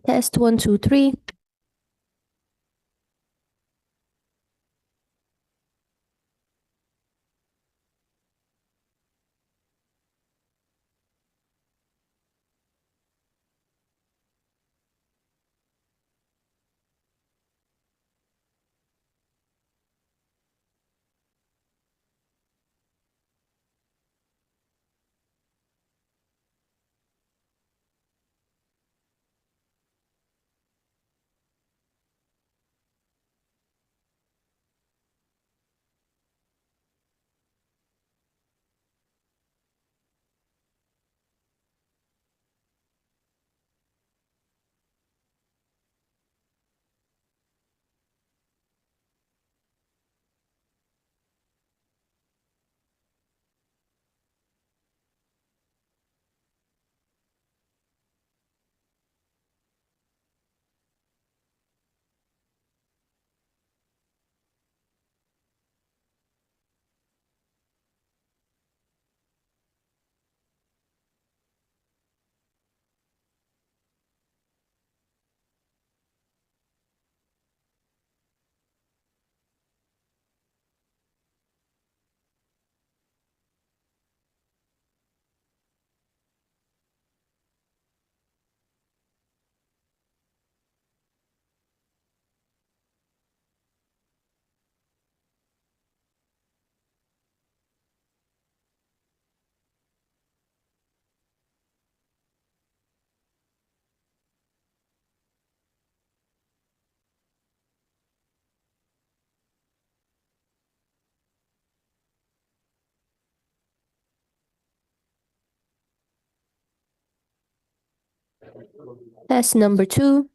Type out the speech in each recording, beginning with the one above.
Test 1, 2, 3. Test number 2.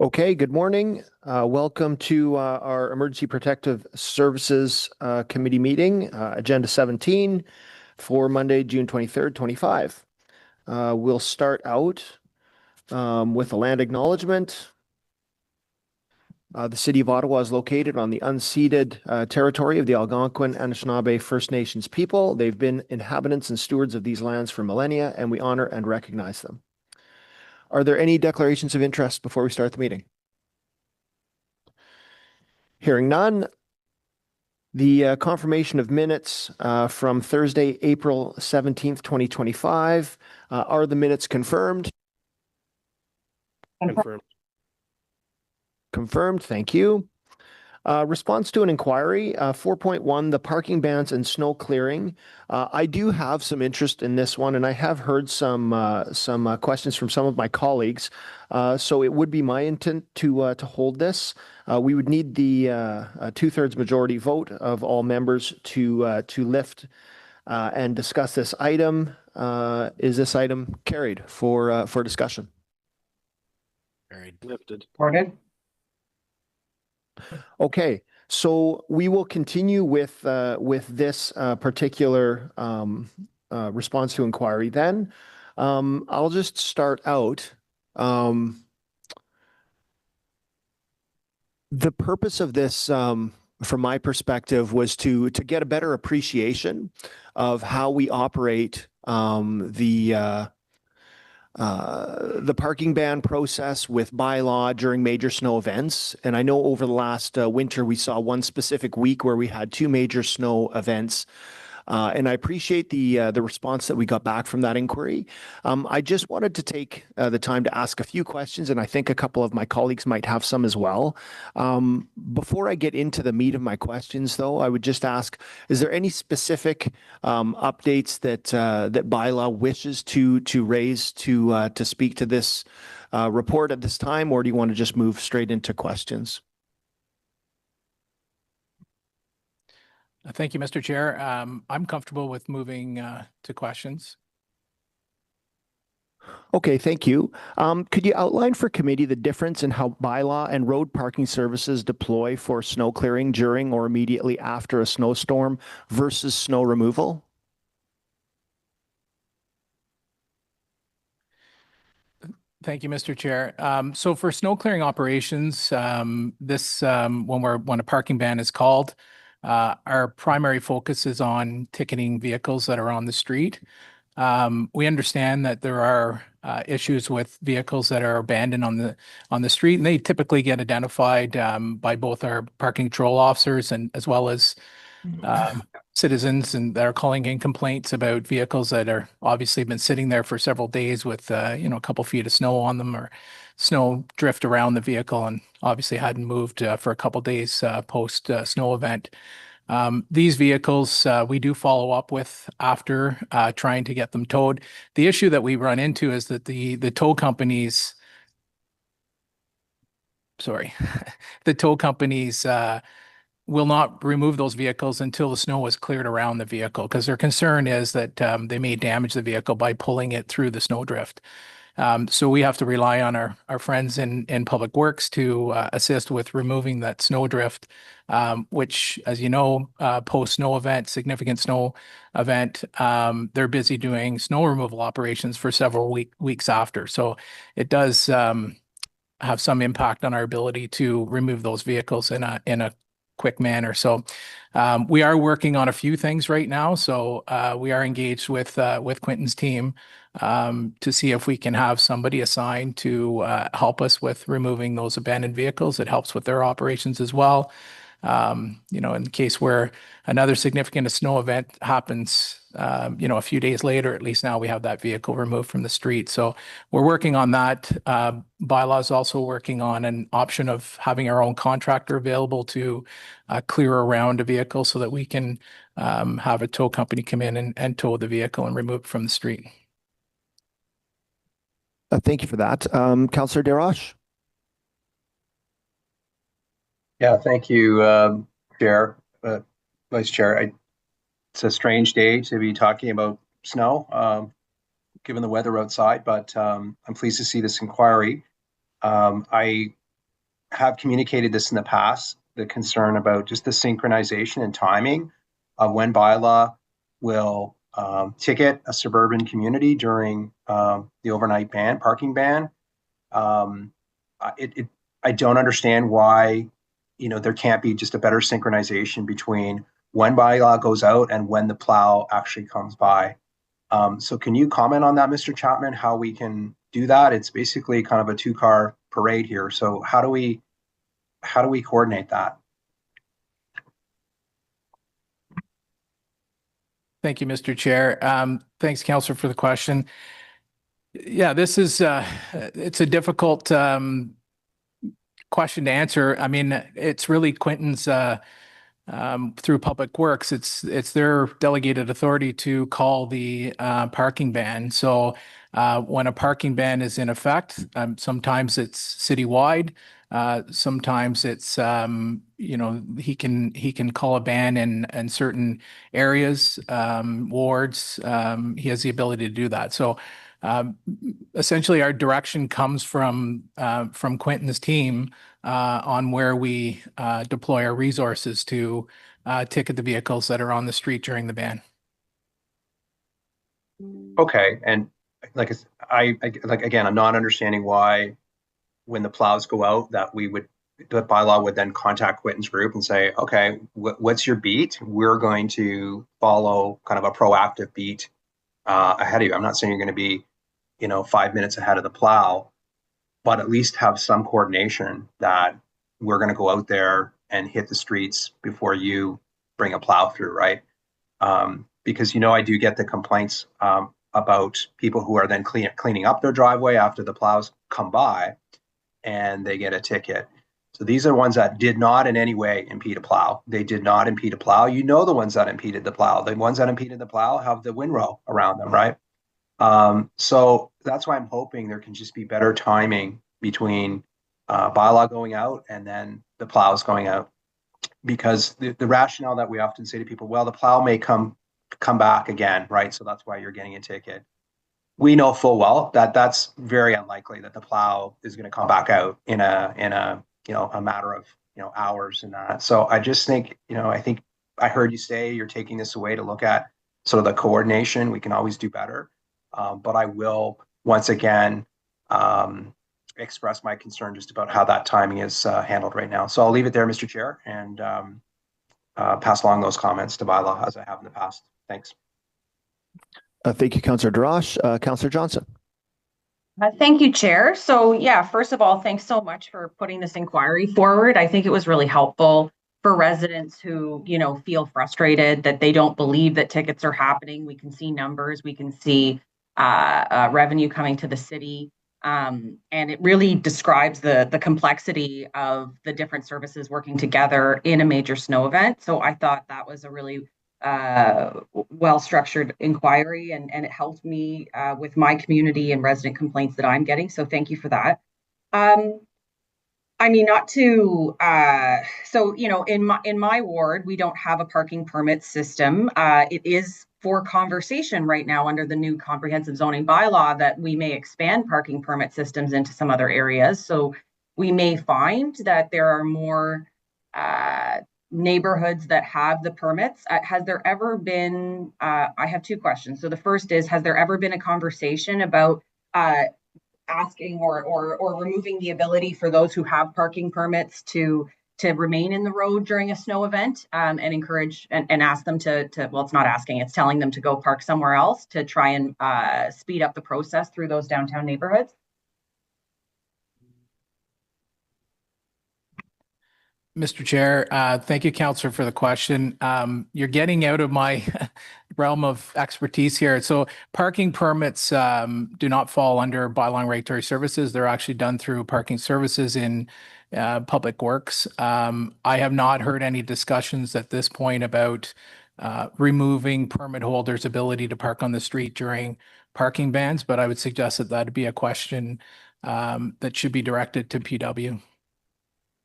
Okay, good morning. Welcome to our Emergency Protective Services Committee meeting, Agenda 17 for Monday, June 23rd, 25. We'll start out with a land acknowledgement. The City of Ottawa is located on the unceded territory of the Algonquin and Anishinaabe First Nations people. They've been inhabitants and stewards of these lands for millennia, and we honor and recognize them. Are there any declarations of interest before we start the meeting? Hearing none, the confirmation of minutes from Thursday, April 17th, 2025. Are the minutes confirmed? Confirmed. Confirmed. Thank you. Response to an inquiry, 4.1, the parking bans and snow clearing. I do have some interest in this one, and I have heard some questions from some of my colleagues. So it would be my intent to hold this. We would need the 2/3 majority vote of all members to lift and discuss this item. Is this item carried for discussion? Carried. Lifted. Supported. Okay, so we will continue with this particular response to inquiry then. I'll just start out. The purpose of this, from my perspective, was to get a better appreciation of how we operate the parking ban process with bylaw during major snow events. And I know over the last winter, we saw one specific week where we had two major snow events. And I appreciate the response that we got back from that inquiry. I just wanted to take the time to ask a few questions, and I think a couple of my colleagues might have some as well. Before I get into the meat of my questions, though, I would just ask: is there any specific updates that bylaw wishes to raise to speak to this report at this time, or do you want to just move straight into questions? Thank you, Mr. Chair. I'm comfortable with moving to questions. Okay, thank you. Could you outline for committee the difference in how bylaw and road parking services deploy for snow clearing during or immediately after a snowstorm versus snow removal? Thank you, Mr. Chair. So for snow clearing operations, when a parking ban is called, our primary focus is on ticketing vehicles that are on the street. We understand that there are issues with vehicles that are abandoned on the street, and they typically get identified by both our parking control officers and as well as citizens and that are calling in complaints about vehicles that are obviously been sitting there for several days with a couple feet of snow on them or snow drift around the vehicle and obviously hadn't moved for a couple days post snow event. These vehicles we do follow up with after trying to get them towed. The issue that we run into is that the tow companies, sorry, the tow companies will not remove those vehicles until the snow is cleared around the vehicle because their concern is that they may damage the vehicle by pulling it through the snowdrift. So we have to rely on our friends in Public Works to assist with removing that snowdrift, which, as you know, post-snow event, significant snow event, they're busy doing snow removal operations for several weeks after. So it does have some impact on our ability to remove those vehicles in a quick manner. So we are working on a few things right now. So we are engaged with Quentin's team to see if we can have somebody assigned to help us with removing those abandoned vehicles. It helps with their operations as well. In the case where another significant snow event happens, a few days later, at least now we have that vehicle removed from the street. So we're working on that. Bylaws also working on an option of having our own contractor available to clear around a vehicle so that we can have a tow company come in and tow the vehicle and remove it from the street. Thank you for that. Councillor Desroches? Yeah, thank you, Chair, Vice Chair. It's a strange day to be talking about snow, given the weather outside, but I'm pleased to see this inquiry. I have communicated this in the past, the concern about just the synchronization and timing of when bylaw will ticket a suburban community during the overnight ban, parking ban. I don't understand why, there can't be just a better synchronization between when bylaw goes out and when the plow actually comes by. So can you comment on that, Mr. Chapman, how we can do that? It's basically kind of a two-car parade here. So how do we coordinate that? Thank you, Mr. Chair. Thanks, Councillor, for the question. Yeah, this is it's a difficult question to answer. I mean, it's really Quinton's through Public Works. It's their delegated authority to call the parking ban. So when a parking ban is in effect, sometimes it's citywide. Sometimes it's he can call a ban in certain areas, wards. He has the ability to do that. So essentially, our direction comes from Quinton's team on where we deploy our resources to ticket the vehicles that are on the street during the ban. Okay, and like again, I'm not understanding why, when the plows go out, that the bylaw would then contact Quinton's group and say, okay, what's your beat? We're going to follow kind of a proactive beat ahead of you. I'm not saying you're going to be, 5 minutes ahead of the plow, but at least have some coordination that we're going to go out there and hit the streets before you bring a plow through, right? Because, I do get the complaints about people who are then cleaning up their driveway after the plows come by and they get a ticket. So these are ones that did not in any way impede a plow. They did not impede a plow. The ones that impeded the plow. The ones that impeded the plow have the windrow around them, right? So that's why I'm hoping there can just be better timing between bylaw going out and then the plows going out. Because the rationale that we often say to people, well, the plow may come back again, right? So that's why you're getting a ticket. We know full well that that's very unlikely that the plow is going to come back out in a matter of hours and that. So I just think I think I heard you say you're taking this away to look at sort of the coordination. We can always do better, but I will once again express my concern just about how that timing is handled right now. So I'll leave it there, Mr. Chair, and pass along those comments to bylaw as I have in the past. Thanks. Thank you, Councillor Drosh. Councillor Johnson. Thank you, Chair. So yeah, first of all, thanks so much for putting this inquiry forward. I think it was really helpful for residents who, feel frustrated that they don't believe that tickets are happening. We can see numbers, we can see revenue coming to the city. And it really describes the complexity of the different services working together in a major snow event. So I thought that was a really well-structured inquiry, and it helped me with my community and resident complaints that I'm getting. So thank you for that. I mean, not to, so, in my ward, we don't have a parking permit system. It is for conversation right now under the new comprehensive zoning bylaw that we may expand parking permit systems into some other areas. So we may find that there are more neighborhoods that have the permits. Has there ever been, I have two questions. So the first is, has there ever been a conversation about asking or removing the ability for those who have parking permits to remain in the road during a snow event, and encourage and ask them to, well, it's not asking, it's telling them to go park somewhere else to try and speed up the process through those downtown neighborhoods? Mr. Chair, thank you, Councillor, for the question. You're getting out of my realm of expertise here. So parking permits do not fall under bylaw and regulatory services. They're actually done through parking services in Public Works. I have not heard any discussions at this point about removing permit holders' ability to park on the street during parking bans, but I would suggest that that'd be a question that should be directed to PW.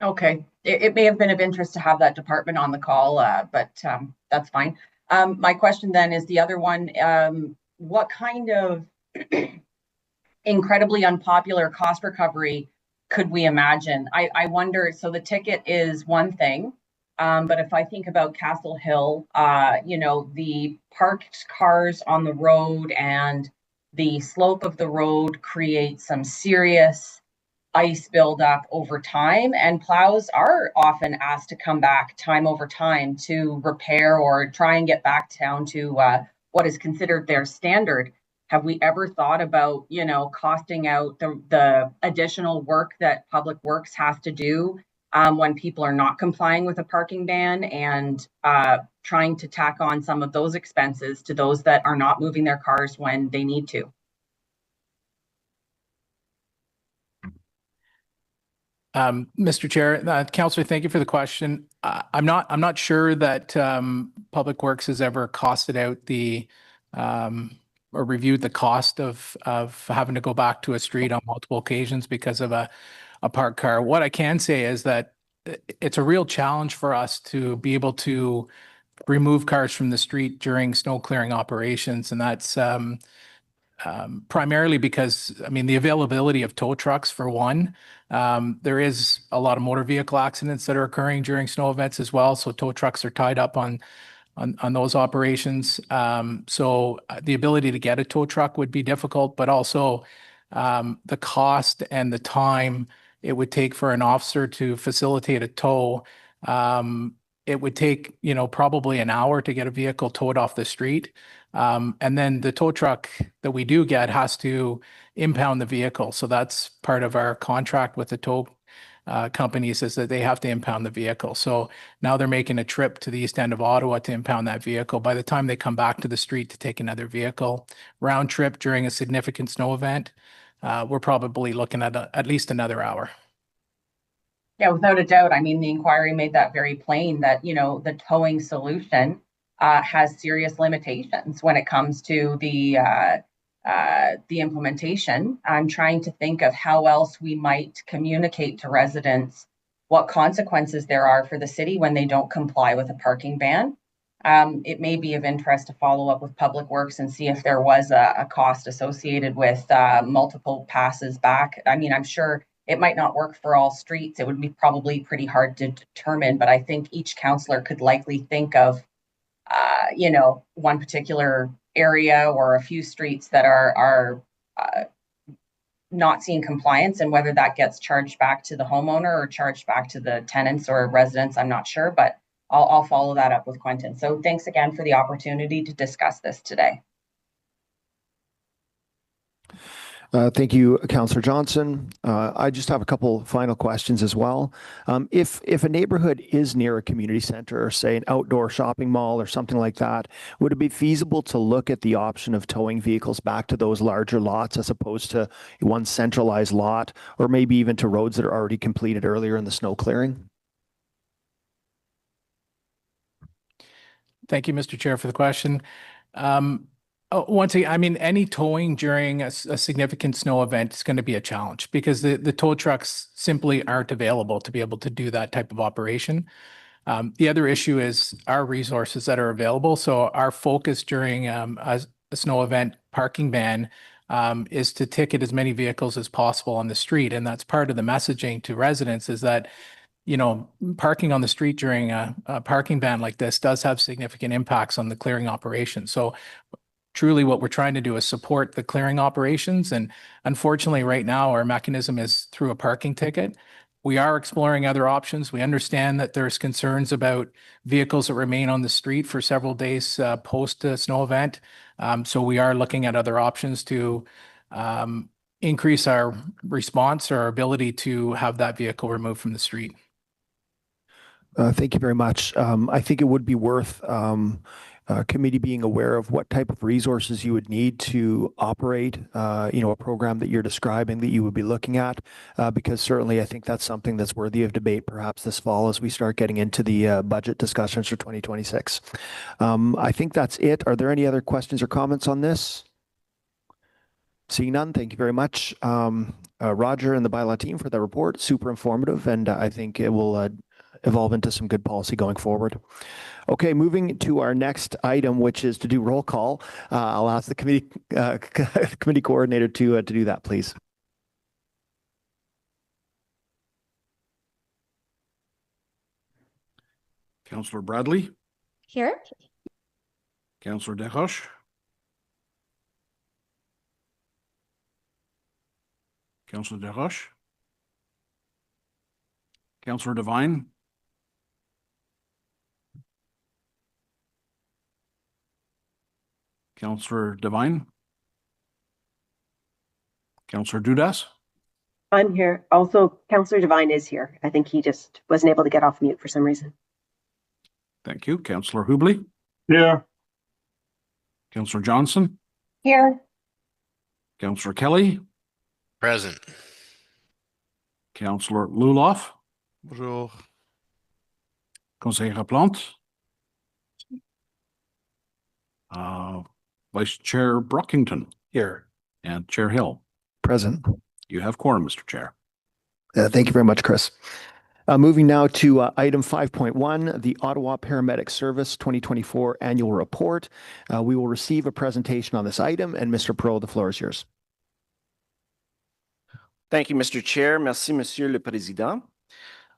Okay, it may have been of interest to have that department on the call, but that's fine. My question then is the other one, what kind of incredibly unpopular cost recovery could we imagine? I wonder, so the ticket is one thing, but if I think about Castle Hill, you know, the parked cars on the road and the slope of the road creates some serious ice buildup over time, and plows are often asked to come back time over time to repair or try and get back down to what is considered their standard. Have we ever thought about, you know, costing out the additional work that Public Works has to do when people are not complying with a parking ban, and trying to tack on some of those expenses to those that are not moving their cars when they need to? Mr. Chair, Councillor, thank you for the question. I'm not sure that Public Works has ever costed out the or reviewed the cost of having to go back to a street on multiple occasions because of a parked car. What I can say is that it's a real challenge for us to be able to remove cars from the street during snow clearing operations, and that's primarily because, I mean, the availability of tow trucks for one. There is a lot of motor vehicle accidents that are occurring during snow events as well, so tow trucks are tied up on those operations. So the ability to get a tow truck would be difficult, but also the cost and the time it would take for an officer to facilitate a tow. It would take, you know, probably an hour to get a vehicle towed off the street. And then the tow truck that we do get has to impound the vehicle. So that's part of our contract with the tow companies, is that they have to impound the vehicle. So now they're making a trip to the east end of Ottawa to impound that vehicle. By the time they come back to the street to take another vehicle, round trip during a significant snow event, we're probably looking at least another hour. Yeah, without a doubt. I mean, the inquiry made that very plain that, you know, the towing solution has serious limitations when it comes to the implementation. I'm trying to think of how else we might communicate to residents what consequences there are for the city when they don't comply with a parking ban. It may be of interest to follow up with Public Works and see if there was a cost associated with multiple passes back. I mean, I'm sure it might not work for all streets. It would be probably pretty hard to determine, but I think each councillor could likely think of, you know, one particular area or a few streets that are not seeing compliance, and whether that gets charged back to the homeowner or charged back to the tenants or residents, I'm not sure, but I'll follow that up with Quentin. So thanks again for the opportunity to discuss this today. Thank you, Councillor Johnson. I just have a couple final questions as well. If a neighborhood is near a community center, or say an outdoor shopping mall or something like that, would it be feasible to look at the option of towing vehicles back to those larger lots as opposed to one centralized lot, or maybe even to roads that are already completed earlier in the snow clearing? Thank you, Mr. Chair, for the question. Once again, I mean, any towing during a significant snow event is going to be a challenge because the tow trucks simply aren't available to be able to do that type of operation. The other issue is our resources that are available. So our focus during a snow event parking ban is to ticket as many vehicles as possible on the street. And that's part of the messaging to residents, is that, you know, parking on the street during a parking ban like this does have significant impacts on the clearing operation. So truly what we're trying to do is support the clearing operations. And unfortunately, right now, our mechanism is through a parking ticket. We are exploring other options. We understand that there's concerns about vehicles that remain on the street for several days post a snow event. So we are looking at other options to increase our response or our ability to have that vehicle removed from the street. Thank you very much. I think it would be worth committee being aware of what type of resources you would need to operate, you know, a program that you're describing that you would be looking at, because certainly I think that's something that's worthy of debate perhaps this fall as we start getting into the budget discussions for 2026. I think that's it. Are there any other questions or comments on this? Seeing none, thank you very much, Roger and the bylaw team, for the report. Super informative, and I think it will evolve into some good policy going forward. Okay, moving to our next item, which is to do roll call. I'll ask the committee coordinator to do that, please. Councillor Bradley, Here. Councillor Desroches, Councillor Desroches, Councillor Devine, Councillor Devine, Councillor Dudas, I'm here. Also, Councillor Devine is here. I think he just wasn't able to get off mute for some reason. thank you. Councillor Hubley, Here. Councillor Johnson, Here. Councillor Kelly, Present. Councillor Luloff, Bonjour. Conseillère Plante, Vice Chair Brockington, Here. and Chair Hill. Present. You have quorum, Mr. Chair. Thank you very much, Chris. Moving now to item 5.1, the Ottawa Paramedic Service 2024 Annual Report. We will receive a presentation on this item, and Mr. Pro, the floor is yours. Thank you, Mr. Chair. Merci, Monsieur le Président.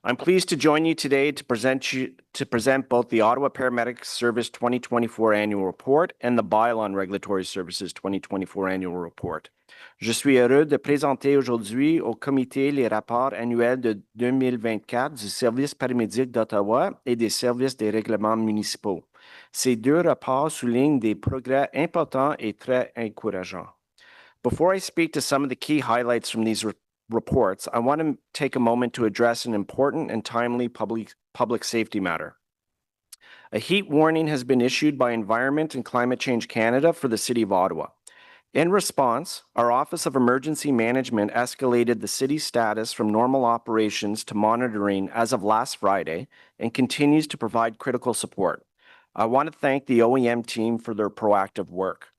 I'm pleased to join you today to present both the Ottawa Paramedic Service 2024 Annual Report and the Bylaw Regulatory Services 2024 Annual Report. Je suis heureux de présenter aujourd'hui au comité les rapports annuels de 2024 du Service paramédic d'Ottawa et des services des règlements municipaux. Ces deux rapports soulignent des progrès importants et très encourageants. Before I speak to some of the key highlights from these reports, I want to take a moment to address an important and timely public safety matter. A heat warning has been issued by Environment and Climate Change Canada for the City of Ottawa. In response, our Office of Emergency Management escalated the city's status from normal operations to monitoring as of last Friday and continues to provide critical support. I want to thank the OEM team for their proactive work.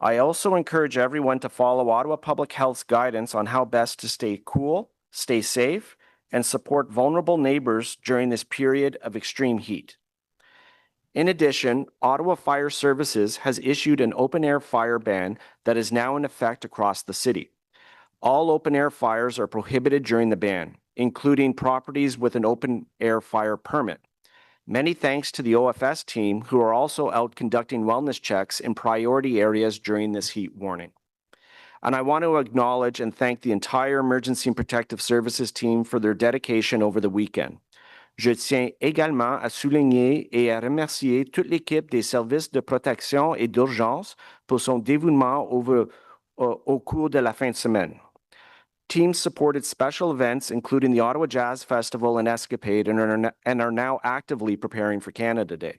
I also encourage everyone to follow Ottawa Public Health's guidance on how best to stay cool, stay safe, and support vulnerable neighbors during this period of extreme heat. In addition, Ottawa Fire Services has issued an open-air fire ban that is now in effect across the city. All open-air fires are prohibited during the ban, including properties with an open-air fire permit. Many thanks to the OFS team, who are also out conducting wellness checks in priority areas during this heat warning. And I want to acknowledge and thank the entire Emergency and Protective Services team for their dedication over the weekend. Je tiens également à souligner et à remercier toute l'équipe des services de protection et d'urgence pour son dévouement au cours de la fin de semaine. Teams supported special events, including the Ottawa Jazz Festival and Escapade, and are now actively preparing for Canada Day.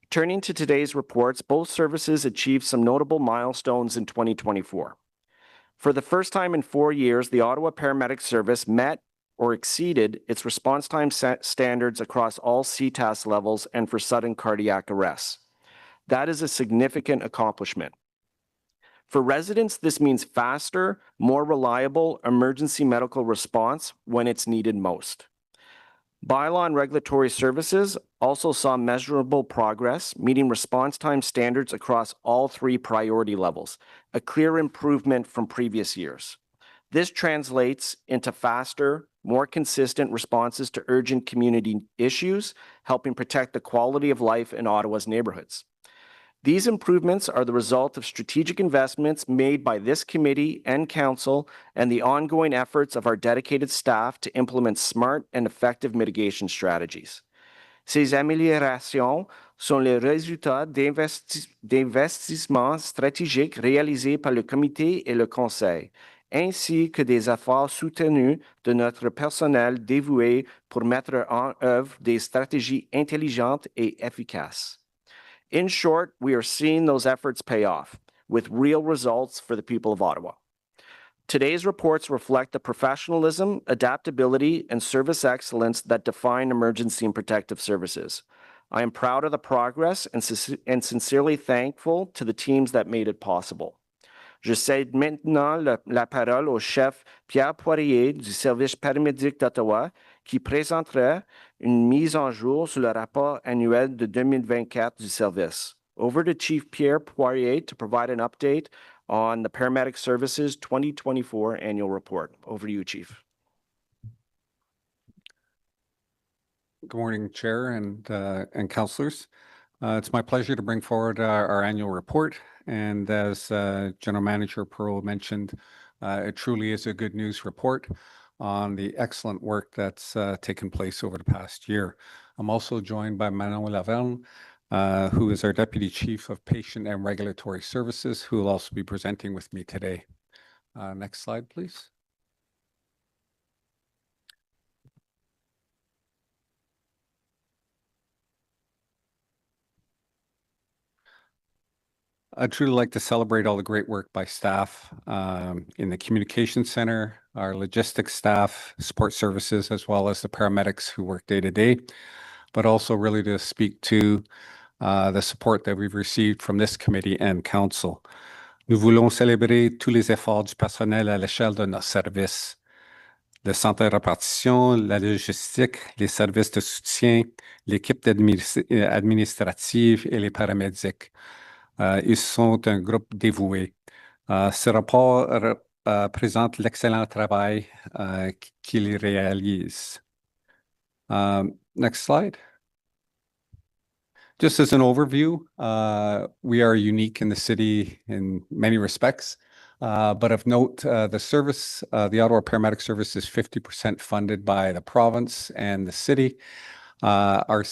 Turning to today's reports, both services achieved some notable milestones in 2024. For the first time in 4 years, the Ottawa Paramedic Service met or exceeded its response time standards across all CTAS levels and for sudden cardiac arrests. That is a significant accomplishment. For residents, this means faster, more reliable emergency medical response when it's needed most. Bylaw and Regulatory Services also saw measurable progress, meeting response time standards across all 3 priority levels, a clear improvement from previous years. This translates into faster, more consistent responses to urgent community issues, helping protect the quality of life in Ottawa's neighborhoods. These improvements are the result of strategic investments made by this committee and council and the ongoing efforts of our dedicated staff to implement smart and effective mitigation strategies. Ces améliorations sont le résultat d'investissements stratégiques réalisés par le comité et le conseil, ainsi que des efforts soutenus de notre personnel dévoué pour mettre en œuvre des stratégies intelligentes et efficaces. In short, we are seeing those efforts pay off, with real results for the people of Ottawa. Today's reports reflect the professionalism, adaptability, and service excellence that define emergency and protective services. I am proud of the progress and sincerely thankful to the teams that made it possible. Je cède maintenant la parole au chef Pierre Poirier du Service paramédic d'Ottawa qui présentera une mise en jour sur le rapport annuel de 2024 du service. Over to Chief Pierre Poirier to provide an update on the Paramedic Services 2024 Annual Report. Over to you, Chief. Good morning, Chair and councillors. It's my pleasure to bring forward our annual report. And as General Manager Pearl mentioned, it truly is a good news report on the excellent work that's taken place over the past year. I'm also joined by Manon Laverne, who is our Deputy Chief of Patient and Regulatory Services, who will also be presenting with me today. Next slide, please. I'd truly like to celebrate all the great work by staff in the communication center, our logistics staff, support services, as well as the paramedics who work day to day, but also really to speak to the support that we've received from this committee and council. Nous voulons célébrer tous les efforts du personnel à l'échelle de nos services. Le centre de répartition, la logistique, les services de soutien, l'équipe administrative et les paramédics. Ils sont un groupe dévoué. Ce rapport présente l'excellent travail qu'ils réalisent. Next slide. Just as an overview, we are unique in the city in many respects, but of note, the service, the Ottawa Paramedic Service is 50% funded by the province and the city. Our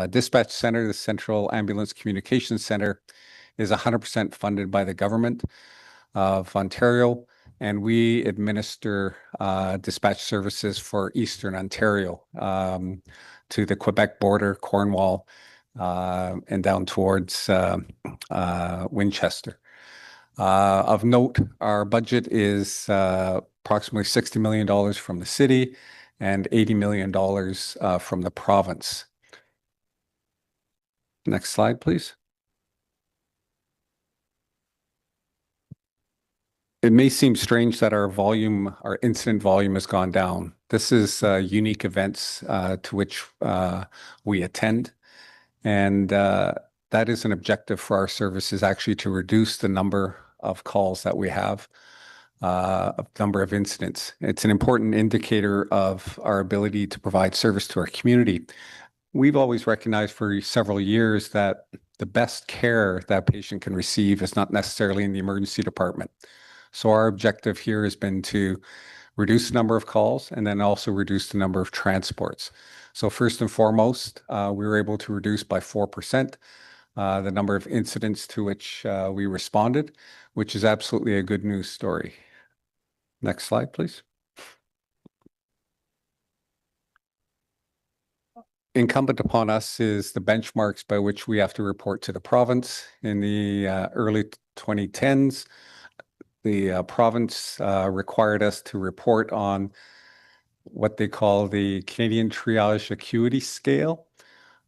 dispatch center, the Central Ambulance Communication Center, is 100% funded by the government of Ontario, and we administer dispatch services for Eastern Ontario to the Quebec border, Cornwall, and down towards Winchester. Of note, our budget is approximately $60 million from the city and $80 million from the province. Next slide, please. It may seem strange that our incident volume has gone down. This is unique events to which we attend. And that is an objective for our service, is actually to reduce the number of calls that we have, number of incidents. It's an important indicator of our ability to provide service to our community. We've always recognized for several years that the best care that a patient can receive is not necessarily in the emergency department. So our objective here has been to reduce the number of calls and then also reduce the number of transports. So first and foremost, we were able to reduce by 4% the number of incidents to which we responded, which is absolutely a good news story. Next slide, please. Incumbent upon us is the benchmarks by which we have to report to the province. In the early 2010s, the province required us to report on what they call the Canadian Triage Acuity Scale.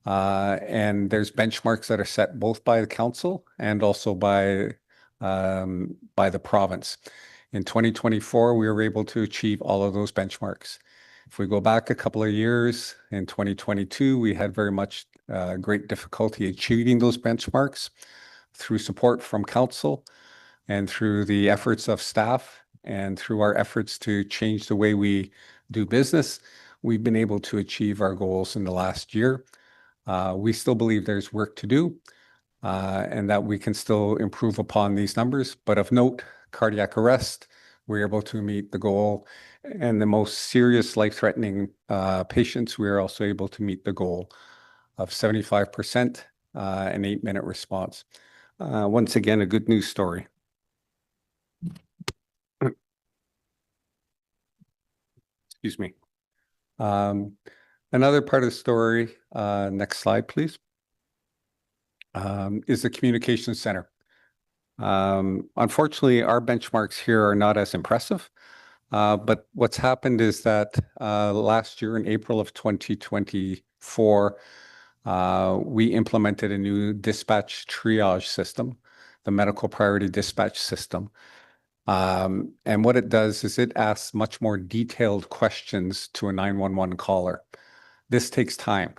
And there's benchmarks that are set both by the council and also by the province. In 2024, we were able to achieve all of those benchmarks. If we go back a couple of years, in 2022, we had very much great difficulty achieving those benchmarks. Through support from council and through the efforts of staff and through our efforts to change the way we do business, we've been able to achieve our goals in the last year. We still believe there's work to do and that we can still improve upon these numbers. But of note, cardiac arrest, we're able to meet the goal. And the most serious life-threatening patients, we're also able to meet the goal of 75% an 8-minute response. Once again, a good news story. Excuse me. Another part of the story, next slide, please, is the communication center. Unfortunately, our benchmarks here are not as impressive, but what's happened is that last year in April of 2024, we implemented a new dispatch triage system, the medical priority dispatch system. And what it does is it asks much more detailed questions to a 911 caller. This takes time.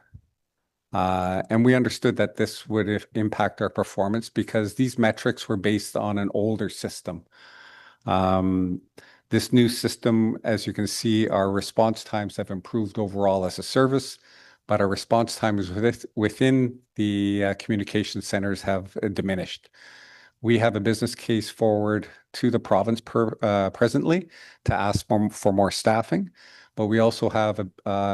And we understood that this would impact our performance because these metrics were based on an older system. This new system, as you can see, our response times have improved overall as a service, but our response times within the communication centers have diminished. We have a business case forward to the province presently to ask for more staffing, but we also have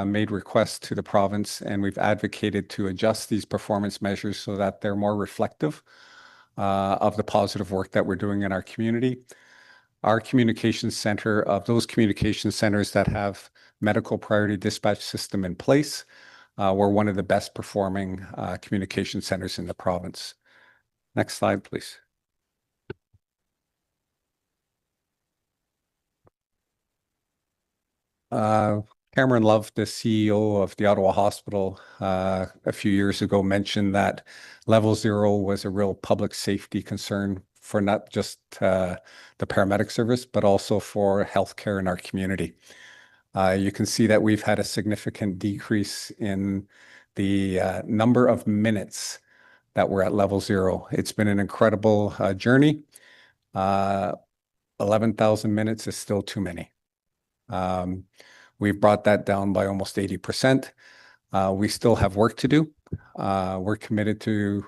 made requests to the province, and we've advocated to adjust these performance measures so that they're more reflective of the positive work that we're doing in our community. Our communication center, of those communication centers that have medical priority dispatch system in place, we're one of the best performing communication centers in the province. Next slide, please. Cameron Love, the CEO of the Ottawa Hospital, a few years ago mentioned that level 0 was a real public safety concern for not just the paramedic service, but also for healthcare in our community. You can see that we've had a significant decrease in the number of minutes that we're at level 0. It's been an incredible journey. 11,000 minutes is still too many. We've brought that down by almost 80%. We still have work to do. We're committed to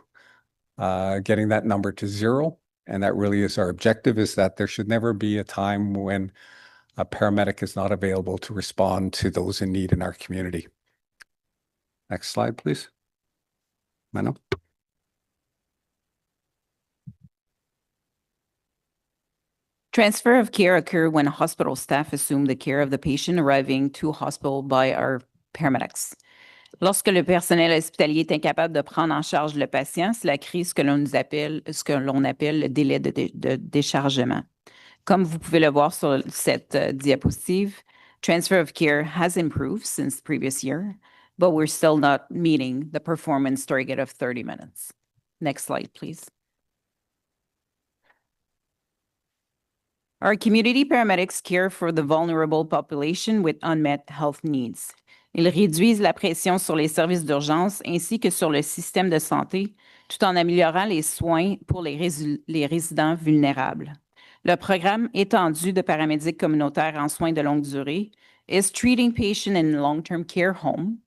getting that number to 0. And that really is our objective, is that there should never be a time when a paramedic is not available to respond to those in need in our community. Next slide, please. Mano. Transfer of care occur when hospital staff assume the care of the patient arriving to hospital by our paramedics. Lorsque le personnel hospitalier est incapable de prendre en charge le patient, cela crée ce que l'on appelle le délai de déchargement. Comme vous pouvez le voir sur cette diapositive, transfer of care has improved since the previous year, but we're still not meeting the performance target of 30 minutes. Next slide, please. Our community paramedics care for the vulnerable population with unmet health needs. Ils réduisent la pression sur les services d'urgence ainsi que sur le système de santé, tout en améliorant les soins pour les résidents vulnérables. Le programme étendu de paramédics communautaires en soins de longue durée is treating patients in long-term care home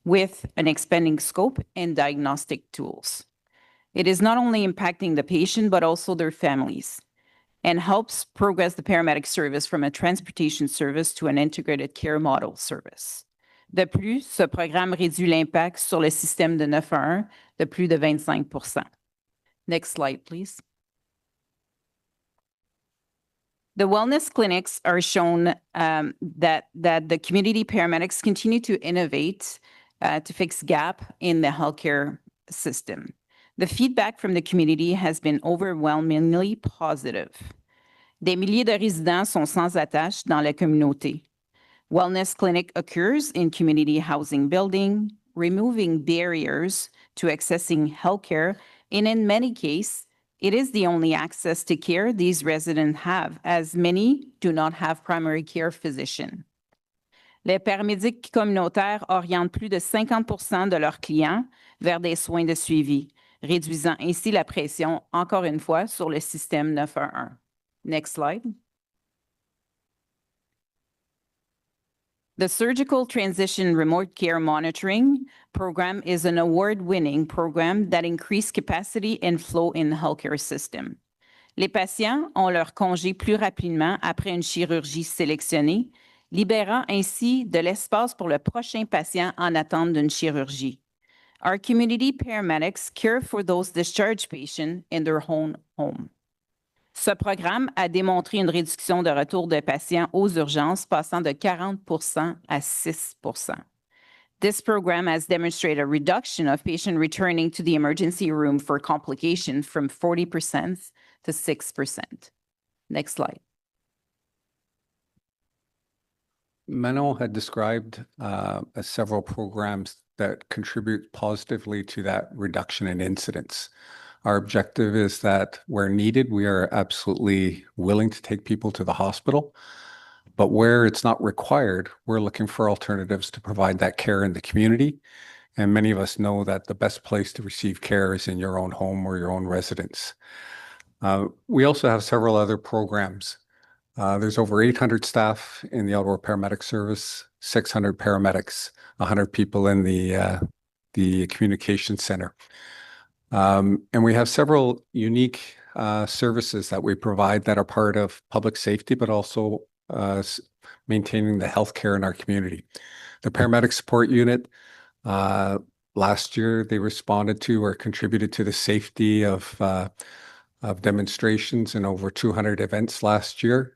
with an expanding scope and diagnostic tools. It is not only impacting the patient, but also their families, and helps progress the paramedic service from a transportation service to an integrated care model service. De plus, ce programme réduit l'impact sur le système de 911 de plus de 25%. Next slide, please. The wellness clinics are shown that the community paramedics continue to innovate to fix gap in the healthcare system. The feedback from the community has been overwhelmingly positive. Des milliers de résidents sont sans attache dans la communauté. Wellness clinic occurs in community housing building, removing barriers to accessing healthcare, and in many cases, it is the only access to care these residents have, as many do not have primary care physician. Les paramédics communautaires orientent plus de 50% de leurs clients vers des soins de suivi, réduisant ainsi la pression, encore une fois, sur le système 911. Next slide. The Surgical Transition Remote Care Monitoring program is an award-winning program that increases capacity and flow in the healthcare system. Les patients ont leur congé plus rapidement après une chirurgie sélectionnée, libérant ainsi de l'espace pour le prochain patient en attente d'une chirurgie. Our community paramedics care for those discharged patients in their own home. Ce programme a démontré une réduction de retour de patients aux urgences passant de 40% à 6%. This program has demonstrated a reduction of patients returning to the emergency room for complication from 40% to 6%. Next slide. Manon had described several programs that contribute positively to that reduction in incidence. Our objective is that where needed, we are absolutely willing to take people to the hospital. But where it's not required, we're looking for alternatives to provide that care in the community. And many of us know that the best place to receive care is in your own home or your own residence. We also have several other programs There's over 800 staff in the Ottawa Paramedic Service, 600 paramedics, 100 people in the communication center. And we have several unique services that we provide that are part of public safety, but also maintaining the healthcare in our community. The Paramedic Support Unit, last year they responded to or contributed to the safety of demonstrations in over 200 events last year,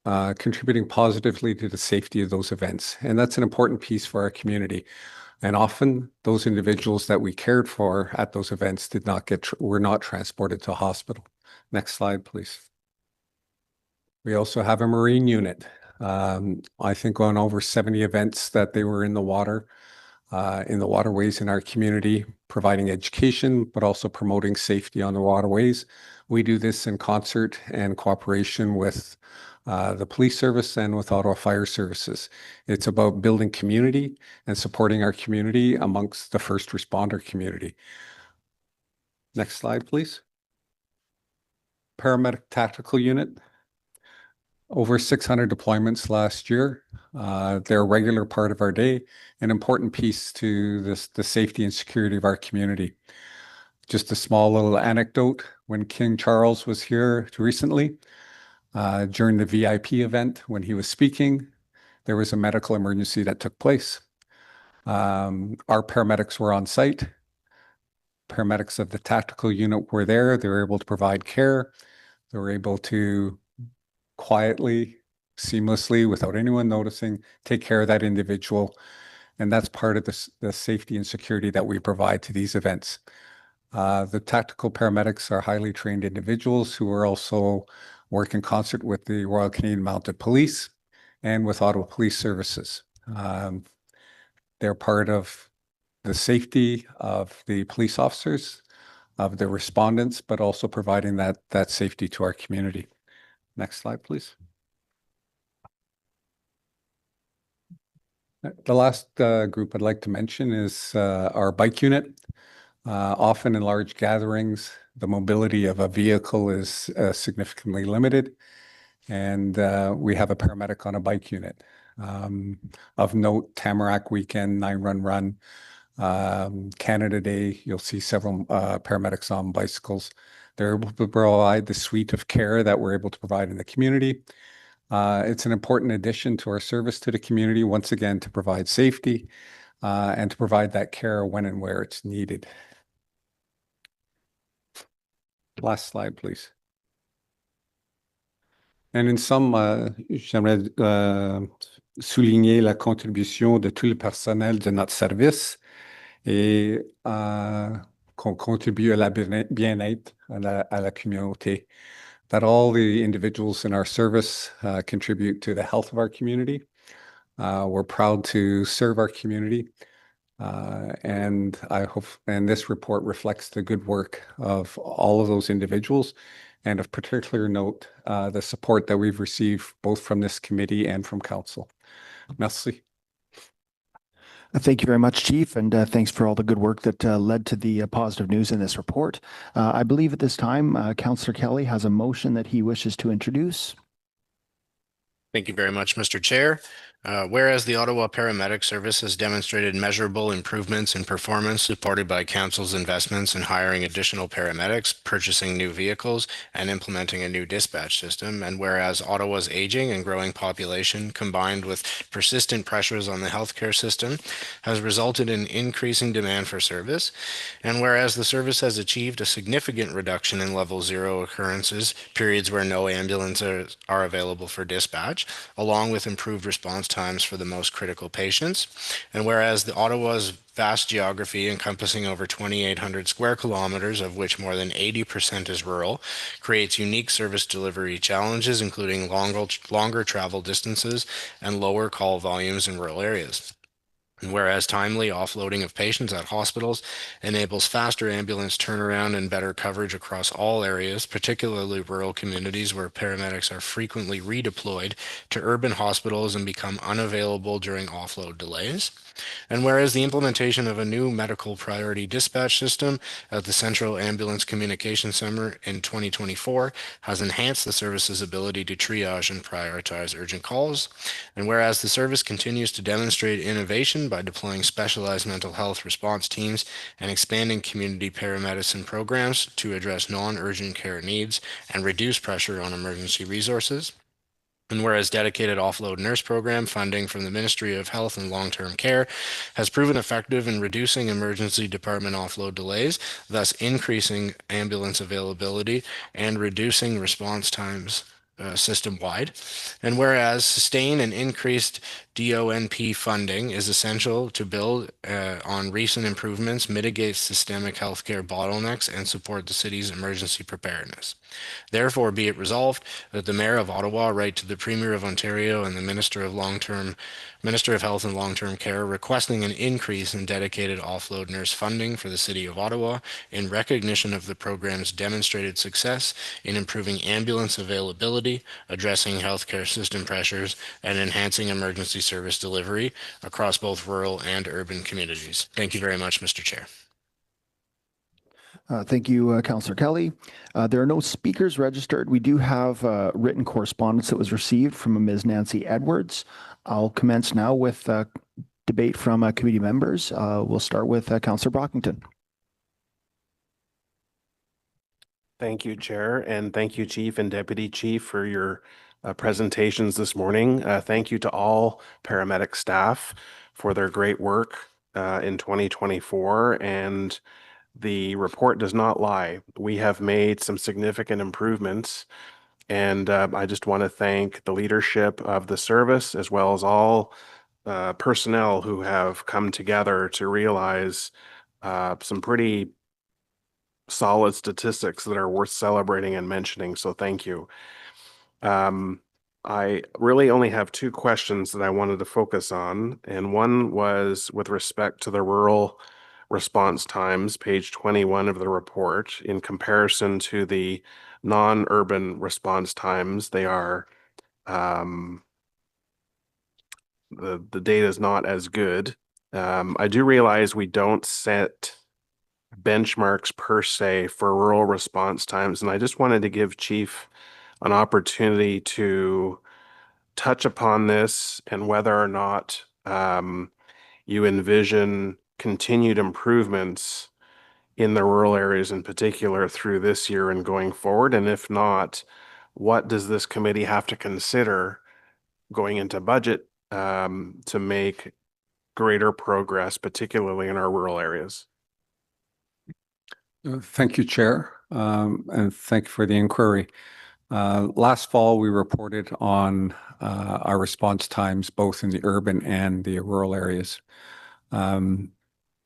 contributing positively to the safety of those events. And that's an important piece for our community. And often those individuals that we cared for at those events were not transported to hospital. Next slide, please. We also have a marine unit. I think on over 70 events that they were in the water, in the waterways in our community, providing education, but also promoting safety on the waterways. We do this in concert and cooperation with the police service and with Ottawa Fire Services. It's about building community and supporting our community amongst the first responder community. Next slide, please. Paramedic Tactical Unit. Over 600 deployments last year. They're a regular part of our day, an important piece to the safety and security of our community. Just a small little anecdote. When King Charles was here recently, during the VIP event, when he was speaking, there was a medical emergency that took place. Our paramedics were on site. Paramedics of the tactical unit were there. They were able to provide care. They were able to quietly, seamlessly, without anyone noticing, take care of that individual. And that's part of the safety and security that we provide to these events. The tactical paramedics are highly trained individuals who are also work in concert with the Royal Canadian Mounted Police and with Ottawa Police Services. They're part of the safety of the police officers, of the respondents, but also providing that safety to our community. Next slide, please. The last group I'd like to mention is our bike unit. Often in large gatherings, the mobility of a vehicle is significantly limited, and we have a paramedic on a bike unit. Of note, Tamarack Weekend, 9 Run Run, Canada Day, you'll see several paramedics on bicycles. They're able to provide the suite of care that we're able to provide in the community. It's an important addition to our service to the community, once again, to provide safety and to provide that care when and where it's needed. Last slide, please. And in sum, j'aimerais souligner la contribution de tout le personnel de notre service et qu'on contribue à la bien-être à la communauté. That all the individuals in our service contribute to the health of our community. We're proud to serve our community. And I hope, and this report reflects the good work of all of those individuals, and of particular note, the support that we've received both from this committee and from council. Merci. Thank you very much, Chief, and thanks for all the good work that led to the positive news in this report. I believe at this time, Councillor Kelly has a motion that he wishes to introduce. Thank you very much, Mr. Chair. Whereas the Ottawa Paramedic Service has demonstrated measurable improvements in performance supported by Council's investments in hiring additional paramedics, purchasing new vehicles, and implementing a new dispatch system, and whereas Ottawa's aging and growing population combined with persistent pressures on the healthcare system has resulted in increasing demand for service, and whereas the service has achieved a significant reduction in level 0 occurrences, periods where no ambulances are available for dispatch, along with improved response times for the most critical patients. And whereas the Ottawa's vast geography encompassing over 2,800 square kilometers, of which more than 80% is rural, creates unique service delivery challenges, including longer travel distances and lower call volumes in rural areas. And whereas timely offloading of patients at hospitals enables faster ambulance turnaround and better coverage across all areas, particularly rural communities where paramedics are frequently redeployed to urban hospitals and become unavailable during offload delays. And whereas the implementation of a new medical priority dispatch system at the Central Ambulance Communication Center in 2024 has enhanced the service's ability to triage and prioritize urgent calls. And whereas the service continues to demonstrate innovation by deploying specialized mental health response teams and expanding community paramedicine programs to address non-urgent care needs and reduce pressure on emergency resources. And whereas dedicated offload nurse program funding from the Ministry of Health and Long-Term Care has proven effective in reducing emergency department offload delays, thus increasing ambulance availability and reducing response times system-wide. And whereas sustained and increased DONP funding is essential to build on recent improvements, mitigate systemic healthcare bottlenecks, and support the city's emergency preparedness. Therefore, be it resolved that the Mayor of Ottawa write to the Premier of Ontario and the Minister of Health and Long-Term Care requesting an increase in dedicated offload nurse funding for the City of Ottawa in recognition of the program's demonstrated success in improving ambulance availability, addressing healthcare system pressures, and enhancing emergency service delivery across both rural and urban communities. Thank you very much, Mr. Chair. Thank you, Councillor Kelly. There are no speakers registered. We do have written correspondence that was received from Ms. Nancy Edwards. I'll commence now with debate from committee members. We'll start with Councillor Brockington. Thank you, Chair, and thank you, Chief and Deputy Chief, for your presentations this morning. Thank you to all paramedic staff for their great work in 2024, and the report does not lie. We have made some significant improvements, and I just want to thank the leadership of the service as well as all personnel who have come together to realize some pretty solid statistics that are worth celebrating and mentioning. So thank you. I really only have two questions that I wanted to focus on, and one was with respect to the rural response times, page 21 of the report, in comparison to the non-urban response times. They are the data is not as good. I do realize we don't set benchmarks per se for rural response times, and I just wanted to give Chief an opportunity to touch upon this and whether or not you envision continued improvements in the rural areas in particular through this year and going forward? And if not, what does this committee have to consider going into budget to make greater progress, particularly in our rural areas? Thank you, Chair, and thank you for the inquiry. Last fall, we reported on our response times both in the urban and the rural areas.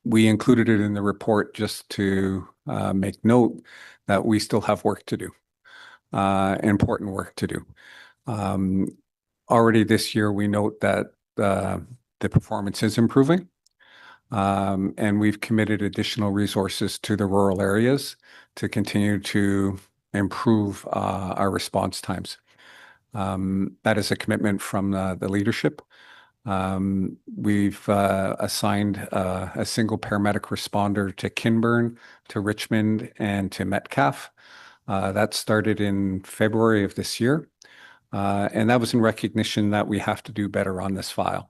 We included it in the report just to make note that we still have work to do, important work to do. Already this year, we note that the performance is improving, and we've committed additional resources to the rural areas to continue to improve our response times. That is a commitment from the leadership. We've assigned a single paramedic responder to Kinburn, to Richmond, and to Metcalfe. That started in February of this year, and that was in recognition that we have to do better on this file.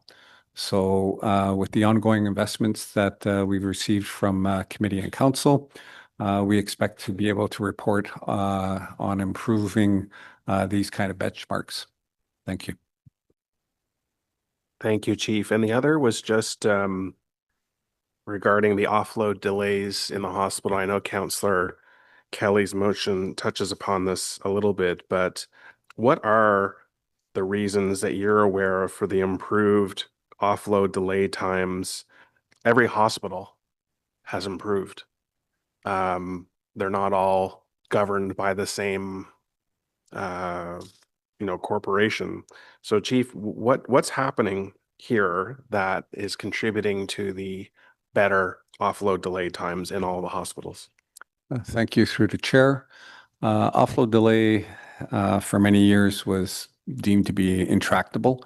So with the ongoing investments that we've received from committee and council, we expect to be able to report on improving these kind of benchmarks. Thank you. Thank you, Chief. And the other was just regarding the offload delays in the hospital. I know Councillor Kelly's motion touches upon this a little bit, but what are the reasons that you're aware of for the improved offload delay times? Every hospital has improved. They're not all governed by the same corporation. So Chief, what's happening here that is contributing to the better offload delay times in all the hospitals? Thank you through the chair. Offload delay for many years was deemed to be intractable.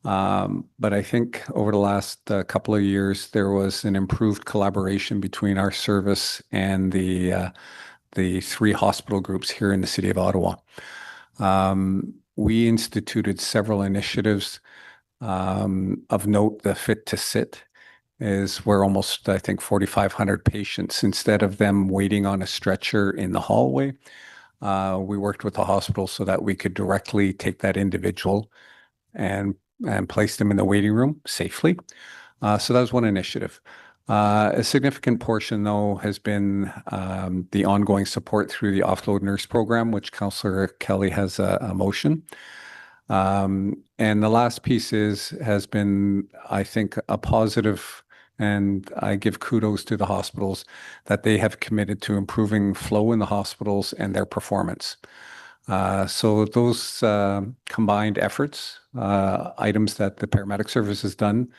But I think over the last couple of years, there was an improved collaboration between our service and the three hospital groups here in the city of Ottawa. We instituted several initiatives of note. The Fit to Sit is where almost, I think, 4,500 patients, instead of them waiting on a stretcher in the hallway, we worked with the hospital so that we could directly take that individual and place them in the waiting room safely. So that was one initiative. A significant portion, though, has been the ongoing support through the offload nurse program, which Councillor Kelly has a motion. And the last piece has been, I think, a positive, and I give kudos to the hospitals that they have committed to improving flow in the hospitals and their performance. So those combined efforts, items that the paramedic service has done,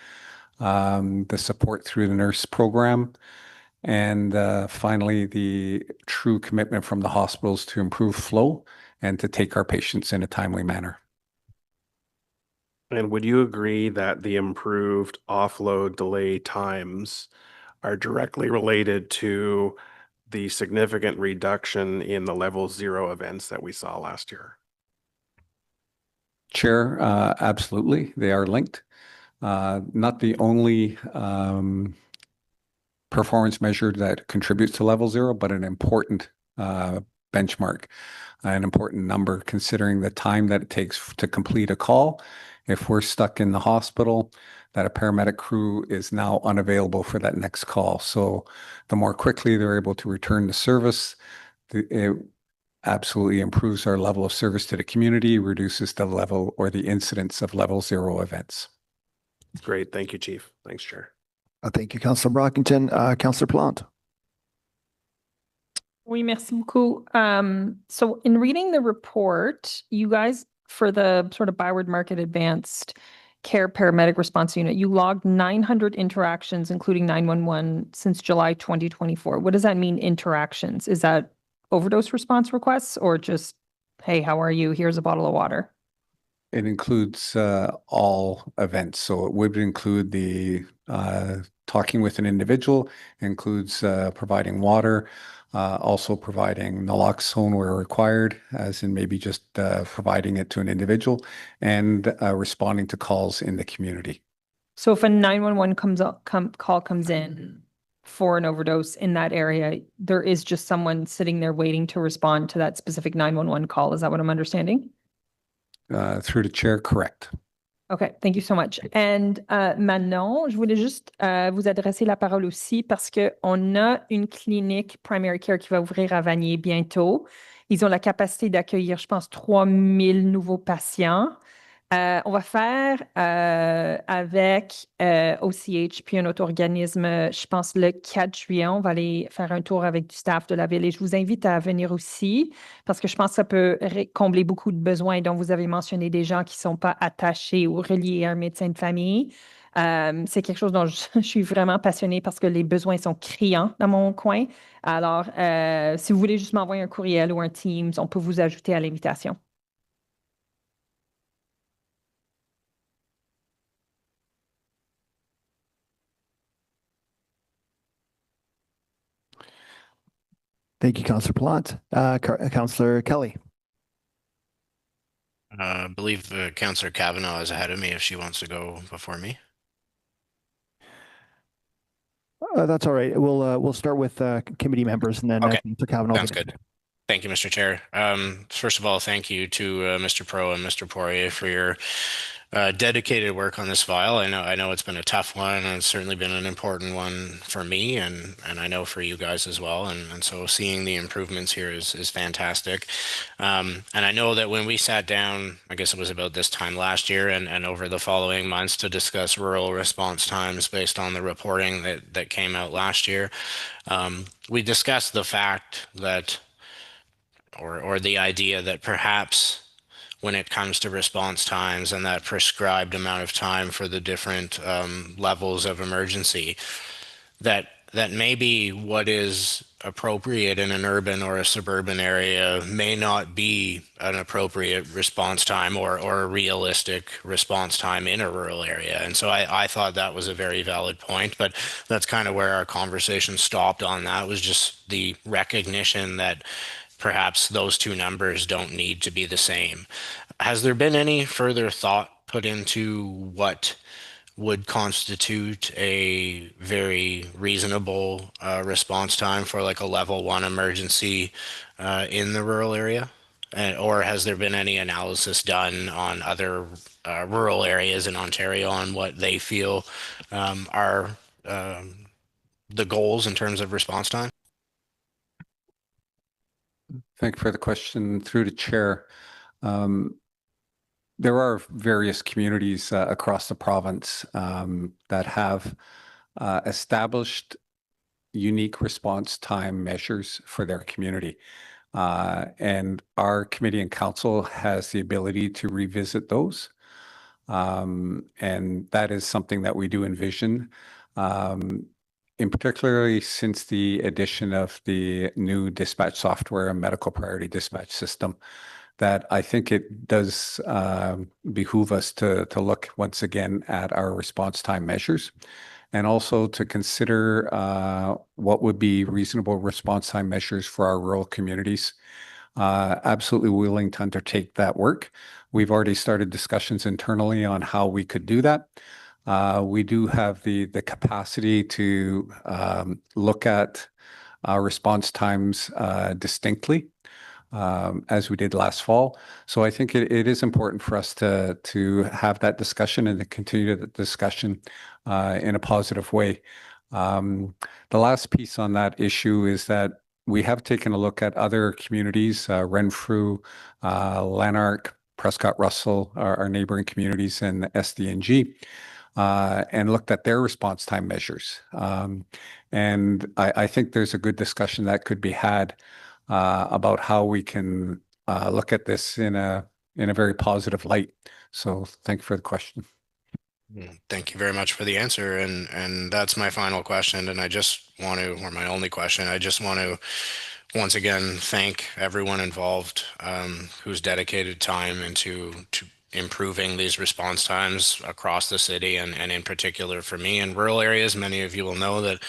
the support through the nurse program, and finally, the true commitment from the hospitals to improve flow and to take our patients in a timely manner. And would you agree that the improved offload delay times are directly related to the significant reduction in the level 0 events that we saw last year? Chair, absolutely. They are linked. Not the only performance measure that contributes to level 0, but an important benchmark, an important number, considering the time that it takes to complete a call. If we're stuck in the hospital, that a paramedic crew is now unavailable for that next call. So the more quickly they're able to return to service, it absolutely improves our level of service to the community, reduces the level or the incidence of level 0 events. Great. Thank you, Chief. Thanks, Chair. Thank you, Councillor Brockington. Councillor Plante. Oui, merci beaucoup. So in reading the report, you guys, for the sort of Byward Market Advanced Care Paramedic Response Unit, you logged 900 interactions, including 911, since July 2024. What does that mean, interactions? Is that overdose response requests or just, hey, how are you? Here's a bottle of water? It includes all events. So it would include the talking with an individual, includes providing water, also providing naloxone where required, as in maybe just providing it to an individual, and responding to calls in the community. So if a 911 call comes in for an overdose in that area, there is just someone sitting there waiting to respond to that specific 911 call. Is that what I'm understanding? Through the chair, correct. OK, thank you so much. And maintenant, je voulais juste vous adresser la parole aussi parce qu'on a une clinique primary care qui va ouvrir à Vanier bientôt. Ils ont la capacité d'accueillir, je pense, 3000 nouveaux patients. On va faire avec OCH puis un autre organisme, je pense le 4 juillet, on va aller faire un tour avec du staff de la ville et je vous invite à venir aussi parce que je pense que ça peut combler beaucoup de besoins dont vous avez mentionné des gens qui ne sont pas attachés ou reliés à un médecin de famille. C'est quelque chose dont je suis vraiment passionnée parce que les besoins sont criants dans mon coin. Alors, si vous voulez juste m'envoyer un courriel ou un Teams, on peut vous ajouter à l'invitation. Thank you, Councillor Plante. Councillor Kelly. I believe Councillor Kavanaugh is ahead of me if she wants to go before me. That's all right. We'll start with committee members and then Councillor Kavanaugh. Sounds good. Thank you, Mr. Chair. First of all, thank you to Mr. Pro and Mr. Poirier for your dedicated work on this file. I know it's been a tough one, and it's certainly been an important one for me, and I know for you guys as well. And so seeing the improvements here is fantastic. And I know that when we sat down, I guess it was about this time last year, and over the following months to discuss rural response times based on the reporting that came out last year, we discussed the fact that, or the idea that perhaps when it comes to response times and that prescribed amount of time for the different levels of emergency, that maybe what is appropriate in an urban or a suburban area may not be an appropriate response time or a realistic response time in a rural area. And so I thought that was a very valid point, but that's kind of where our conversation stopped on that, was just the recognition that perhaps those two numbers don't need to be the same. Has there been any further thought put into what would constitute a very reasonable response time for like a level 1 emergency in the rural area? Or has there been any analysis done on other rural areas in Ontario on what they feel are the goals in terms of response time? Thank you for the question. Through the chair. There are various communities across the province that have established unique response time measures for their community. And our committee and council has the ability to revisit those. And that is something that we do envision. In particularly since the addition of the new dispatch software and medical priority dispatch system, that I think it does behoove us to look once again at our response time measures, and also to consider what would be reasonable response time measures for our rural communities. Absolutely willing to undertake that work. We've already started discussions internally on how we could do that. We do have the capacity to look at our response times distinctly, as we did last fall. So I think it is important for us to have that discussion and to continue the discussion in a positive way. The last piece on that issue is that we have taken a look at other communities, Renfrew, Lanark, Prescott Russell, our neighboring communities, and SDNG, and looked at their response time measures. And I think there's a good discussion that could be had about how we can look at this in a very positive light. So thank you for the question. Thank you very much for the answer. And that's my final question. And I just want to, or my only question, I just want to once again thank everyone involved who's dedicated time into improving these response times across the city, and in particular for me in rural areas. Many of you will know that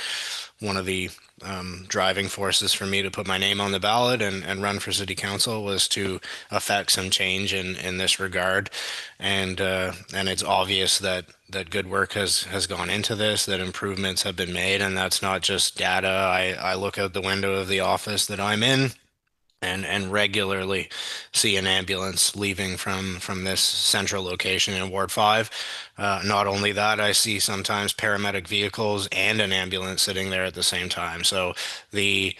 one of the driving forces for me to put my name on the ballot and run for city council was to affect some change in this regard. And it's obvious that good work has gone into this, that improvements have been made, and that's not just data. I look out the window of the office that I'm in and regularly see an ambulance leaving from this central location in Ward 5. Not only that, I see sometimes paramedic vehicles and an ambulance sitting there at the same time. So the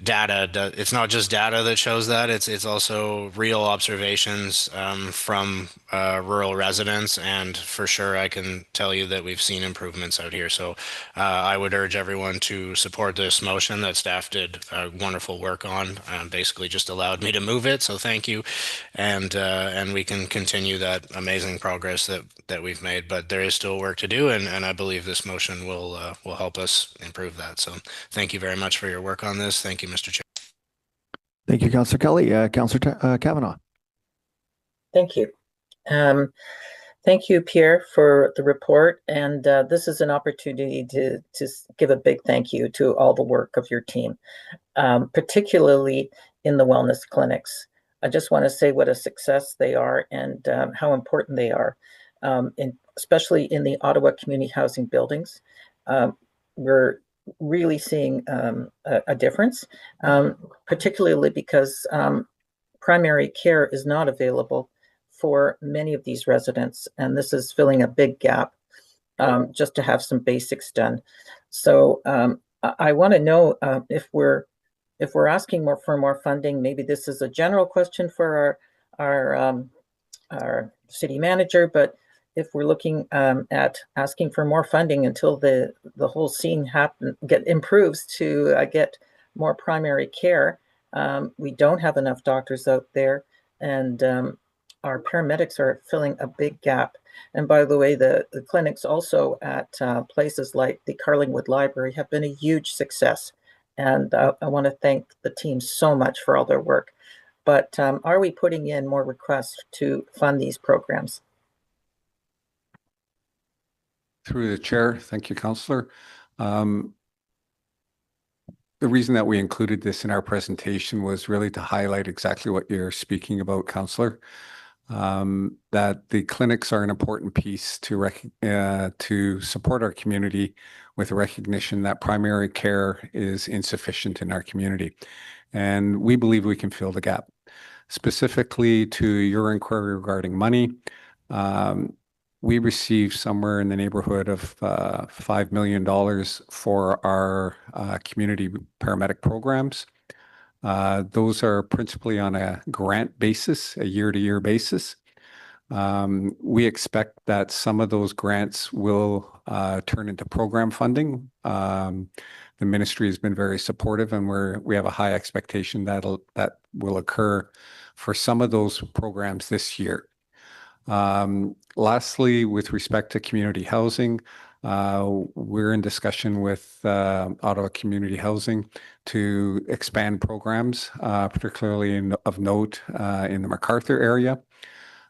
data, it's not just data that shows that, it's also real observations from rural residents, and for sure I can tell you that we've seen improvements out here. So I would urge everyone to support this motion that staff did wonderful work on, basically just allowed me to move it, so thank you. And we can continue that amazing progress that we've made, but there is still work to do, and I believe this motion will help us improve that. So thank you very much for your work on this. Thank you, Mr. Chair. Thank you, Councillor Kelly. Councillor Kavanaugh. Thank you. Thank you, Pierre, for the report. And this is an opportunity to give a big thank you to all the work of your team, particularly in the wellness clinics. I just want to say what a success they are and how important they are, especially in the Ottawa community housing buildings. We're really seeing a difference, particularly because primary care is not available for many of these residents, and this is filling a big gap just to have some basics done. So I want to know if we're asking for more funding. Maybe this is a general question for our city manager, but if we're looking at asking for more funding until the whole scene improves to get more primary care, we don't have enough doctors out there, and our paramedics are filling a big gap. And by the way, the clinics also at places like the Carlingwood Library have been a huge success. And I want to thank the team so much for all their work. But are we putting in more requests to fund these programs? Through the chair, thank you, Councillor. The reason that we included this in our presentation was really to highlight exactly what you're speaking about, Councillor. That the clinics are an important piece to support our community with a recognition that primary care is insufficient in our community. And we believe we can fill the gap. Specifically to your inquiry regarding money, we received somewhere in the neighborhood of $5 million for our community paramedic programs. Those are principally on a grant basis, a year-to-year basis. We expect that some of those grants will turn into program funding. The ministry has been very supportive, and we have a high expectation that will occur for some of those programs this year. Lastly, with respect to community housing, we're in discussion with Ottawa Community Housing to expand programs, particularly of note in the MacArthur area,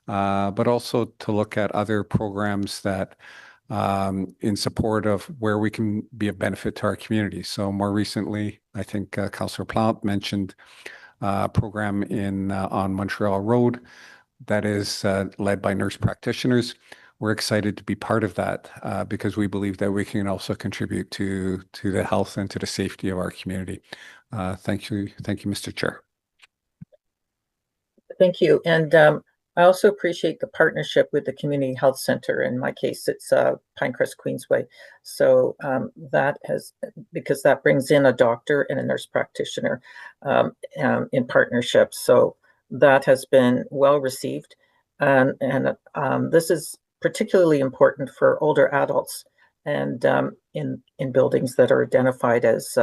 but also to look at other programs that in support of where we can be of benefit to our community. So more recently, I think Councillor Plante mentioned a program on Montreal Road that is led by nurse practitioners. We're excited to be part of that because we believe that we can also contribute to the health and to the safety of our community. Thank you, Mr. Chair. Thank you. And I also appreciate the partnership with the Community Health Center. In my case, it's Pinecrest Queensway. So because that brings in a doctor and a nurse practitioner in partnership. So that has been well received. And this is particularly important for older adults and in buildings that are identified as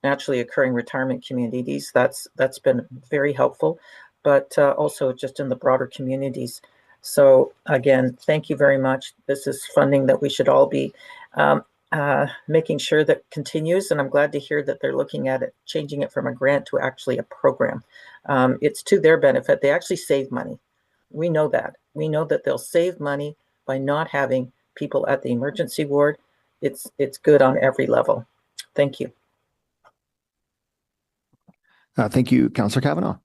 naturally occurring retirement communities. That's been very helpful, but also just in the broader communities. So again, thank you very much. This is funding that we should all be making sure that continues. And I'm glad to hear that they're looking at it, changing it from a grant to actually a program. It's to their benefit. They actually save money. We know that. We know that they'll save money by not having people at the emergency ward. It's good on every level. Thank you. Thank you, Councillor Kavanagh.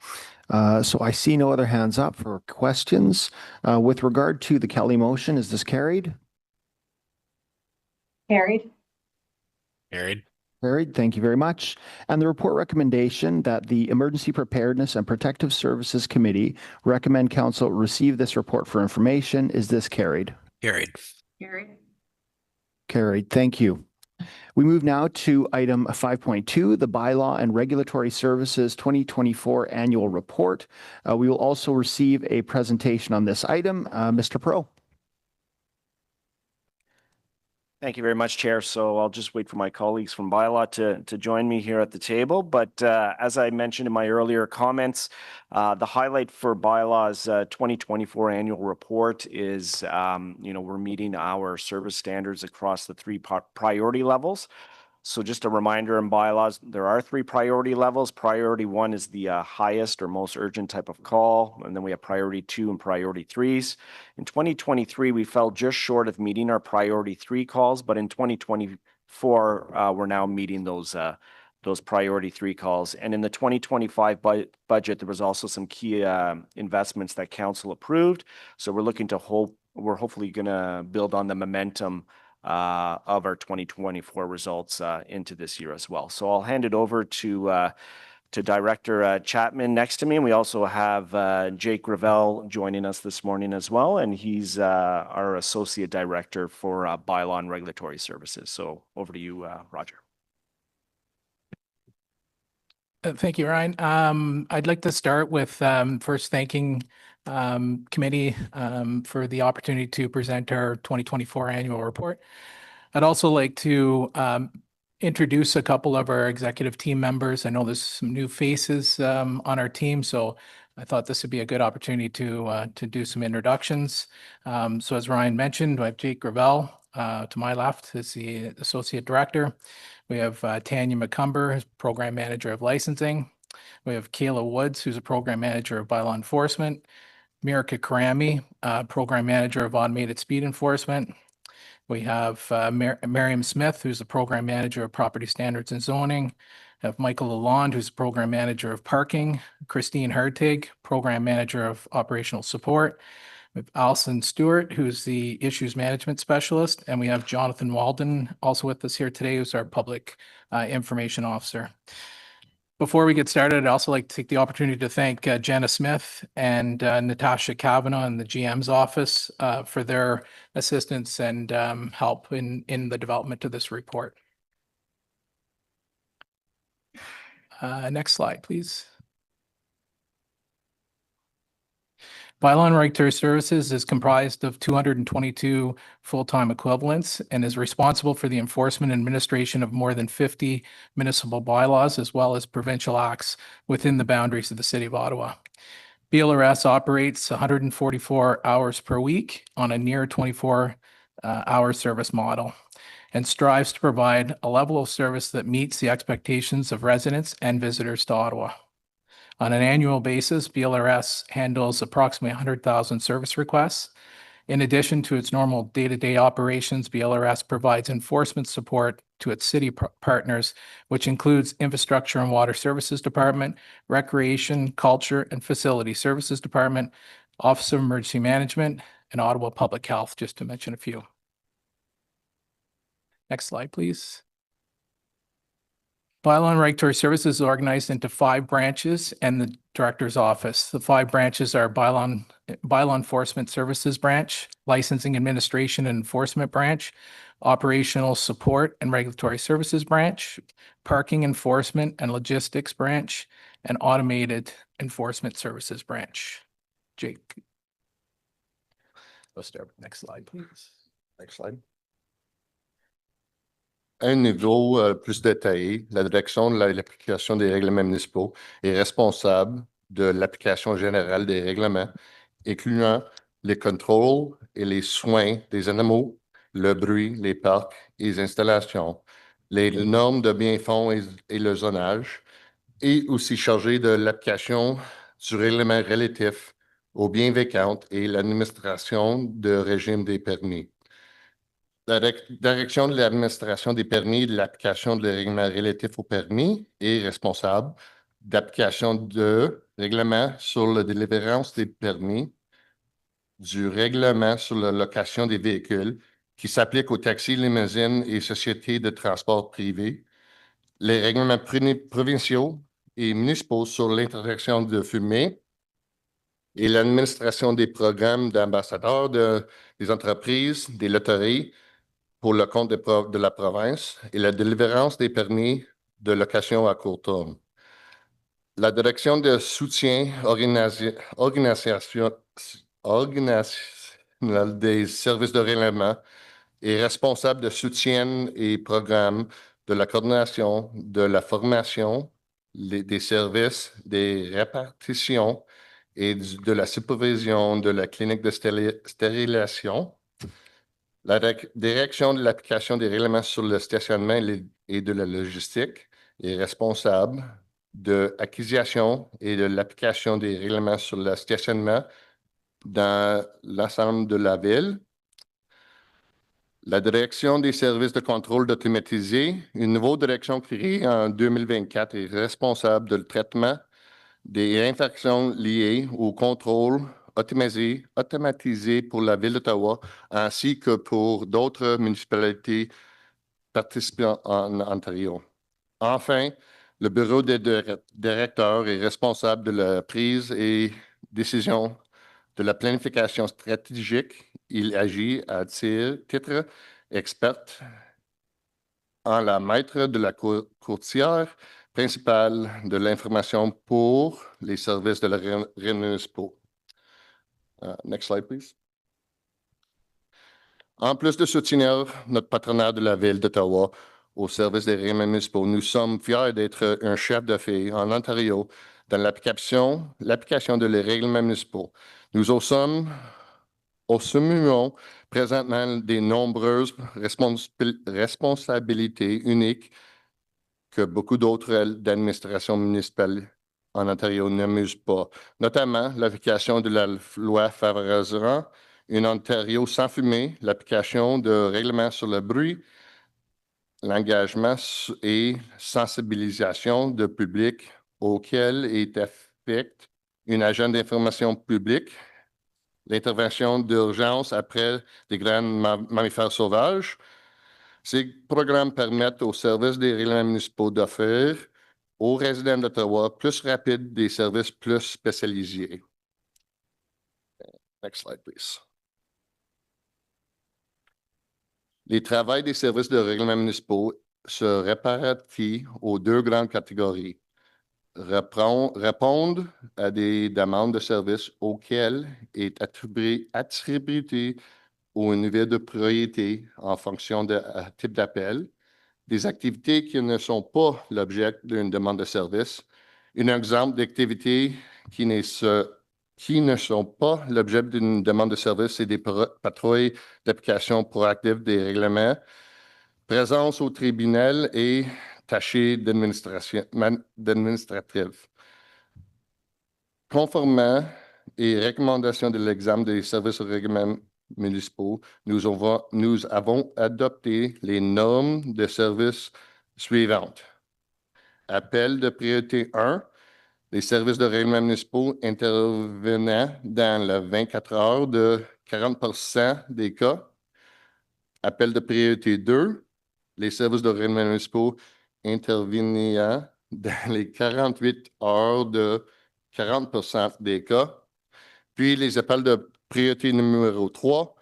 So I see no other hands up for questions. With regard to the Kelly motion, is this carried? Carried. Carried. Carried. Thank you very much. And the report recommendation that the Emergency Preparedness and Protective Services Committee recommend Council receive this report for information. Is this carried? Carried. Carried. Carried. Thank you. We move now to item 5.2, the Bylaw and Regulatory Services 2024 Annual Report. We will also receive a presentation on this item. Mr. Pro. Thank you very much, Chair. So I'll just wait for my colleagues from Bylaw to join me here at the table. But as I mentioned in my earlier comments, the highlight for Bylaw's 2024 annual report is, we're meeting our service standards across the three priority levels. So just a reminder in bylaws, there are three priority levels. Priority 1 is the highest or most urgent type of call. And then we have priority 2 and priority 3s. In 2023, we fell just short of meeting our priority 3 calls, but in 2024, we're now meeting those priority 3 calls. And in the 2025 budget, there was also some key investments that council approved. So we're hopefully going to build on the momentum of our 2024 results into this year as well. So I'll hand it over to Director Chapman next to me. And we also have Jake Gravel joining us this morning as well. And he's our Associate Director for Bylaw and Regulatory Services. So over to you, Roger. Thank you, Ryan. I'd like to start with first thanking committee for the opportunity to present our 2024 annual report. I'd also like to introduce a couple of our executive team members. I know there's some new faces on our team, so I thought this would be a good opportunity to do some introductions. So as Ryan mentioned, I have Jake Gravel to my left is the Associate Director. We have Tanya McCumber, who's Program Manager of Licensing. We have Kayla Woods, who's a Program Manager of Bylaw Enforcement. Mirka Karami, Program Manager of Automated Speed Enforcement. We have Miriam Smith, who's the Program Manager of Property Standards and Zoning. We have Michael Lalonde, who's Program Manager of Parking. Christine Hartig, Program Manager of Operational Support. We have Alison Stewart, who's the Issues Management Specialist. And we have Jonathan Walden, also with us here today, who's our Public Information Officer. Before we get started, I'd also like to take the opportunity to thank Jenna Smith and Natasha Kavanaugh in the GM's office for their assistance and help in the development of this report. Next slide, please. Bylaw and Regulatory Services is comprised of 222 full-time equivalents and is responsible for the enforcement and administration of more than 50 municipal bylaws as well as provincial acts within the boundaries of the City of Ottawa. BLRS operates 144 hours per week on a near 24-hour service model and strives to provide a level of service that meets the expectations of residents and visitors to Ottawa. On an annual basis, BLRS handles approximately 100,000 service requests. In addition to its normal day-to-day operations, BLRS provides enforcement support to its city partners, which includes Infrastructure and Water Services Department, Recreation, Culture, and Facility Services Department, Office of Emergency Management, and Ottawa Public Health, just to mention a few. Next slide, please. Bylaw and Regulatory Services is organized into 5 branches and the Director's Office. The 5 branches are Bylaw Enforcement Services Branch, Licensing Administration and Enforcement Branch, Operational Support and Regulatory Services Branch, Parking Enforcement and Logistics Branch, and Automated Enforcement Services Branch. Jake. Let's start with next slide, please. Next slide. À un niveau plus détaillé, la direction de l'application des règlements municipaux est responsable de l'application générale des règlements, incluant les contrôles et les soins des animaux, le bruit, les parcs et les installations, les normes de biens-fonds et le zonage, et aussi chargé de l'application du règlement relatif aux biens vacants et l'administration de régime des permis. La direction de l'administration des permis et de l'application des règlements relatifs aux permis est responsable d'application de règlements sur la délivrance des permis, du règlement sur la location des véhicules qui s'applique aux taxis, limousines et sociétés de transport privés, les règlements provinciaux et municipaux sur l'interdiction de fumée et l'administration des programmes d'ambassadeurs des entreprises, des loteries, pour le compte de la province et la délivrance des permis de location à court terme. La direction de soutien organisationnel des services de règlement est responsable de soutien et programmes de la coordination, de la formation, des services, des répartitions et de la supervision de la clinique de stérilisation. La direction de l'application des règlements sur le stationnement et de la logistique est responsable de l'acquisition et de l'application des règlements sur le stationnement dans l'ensemble de la ville. La direction des services de contrôle automatisé, une nouvelle direction créée en 2024, est responsable du traitement des infractions liées au contrôle automatisé pour la Ville d'Ottawa ainsi que pour d'autres municipalités participant en Ontario. Enfin, le bureau des directeurs est responsable de la prise et décision de la planification stratégique. Il agit à titre expert en la maître de la courtière principale de l'information pour les services de la municipaux. Next slide, please. En plus de soutenir notre partenaire de la Ville d'Ottawa au service des règlements municipaux, nous sommes fiers d'être un chef de file en Ontario dans l'application de les règlements municipaux. Nous assumons présentement de nombreuses responsabilités uniques que beaucoup d'autres administrations municipales en Ontario ne musent pas, notamment l'application de la loi favorisant une Ontario sans fumée, l'application de règlements sur le bruit, l'engagement et sensibilisation de public auquel est affecté une agent d'information publique, l'intervention d'urgence après des grands mammifères sauvages. Ces programmes permettent aux services des règlements municipaux d'offrir aux résidents d'Ottawa plus rapide des services plus spécialisés. Next slide, please. Les travaux des services de règlement municipaux se répartissent aux deux grandes catégories. Répondre à des demandes de services auxquelles est attribué au niveau de priorité en fonction de type d'appel, des activités qui ne sont pas l'objet d'une demande de service. Un exemple d'activités qui ne sont pas l'objet d'une demande de service, c'est des patrouilles d'application proactive des règlements, présence au tribunal et tâches administratives. Conformément aux recommandations de l'examen des services aux règlements municipaux, nous avons adopté les normes de service suivantes. Appel de priorité 1, les services de règlement municipaux intervenant dans les 24 heures de 40% des cas. Appel de priorité 2, les services de règlement municipaux intervenant dans les 48 heures de 40% des cas. Puis les appels de priorité numéro 3,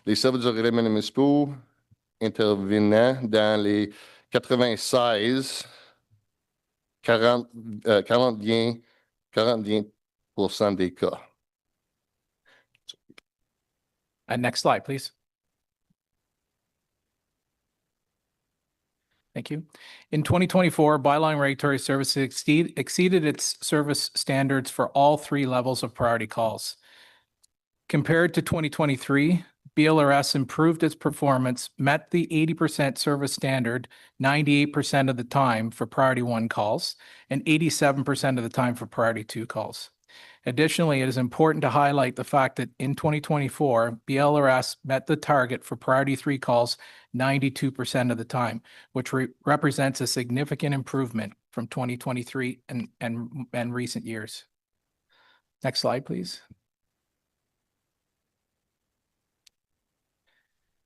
les services de règlement municipaux intervenant dans les 96, 40% des cas. Next slide, please. Thank you. In 2024, Bylaw and Regulatory Services exceeded its service standards for all three levels of priority calls. Compared to 2023, BLRS improved its performance, met the 80% service standard 98% of the time for priority 1 calls and 87% of the time for priority 2 calls. Additionally, it is important to highlight the fact that in 2024, BLRS met the target for priority 3 calls 92% of the time, which represents a significant improvement from 2023 and recent years. Next slide, please.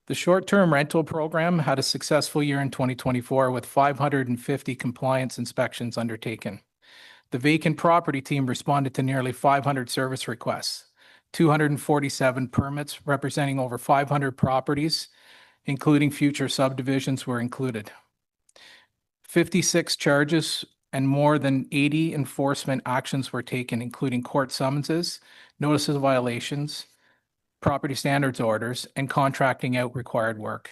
The short-term rental program had a successful year in 2024 with 550 compliance inspections undertaken. The vacant property team responded to nearly 500 service requests. 247 permits representing over 500 properties, including future subdivisions, were included. 56 charges and more than 80 enforcement actions were taken, including court summonses, notices of violations, property standards orders, and contracting out required work.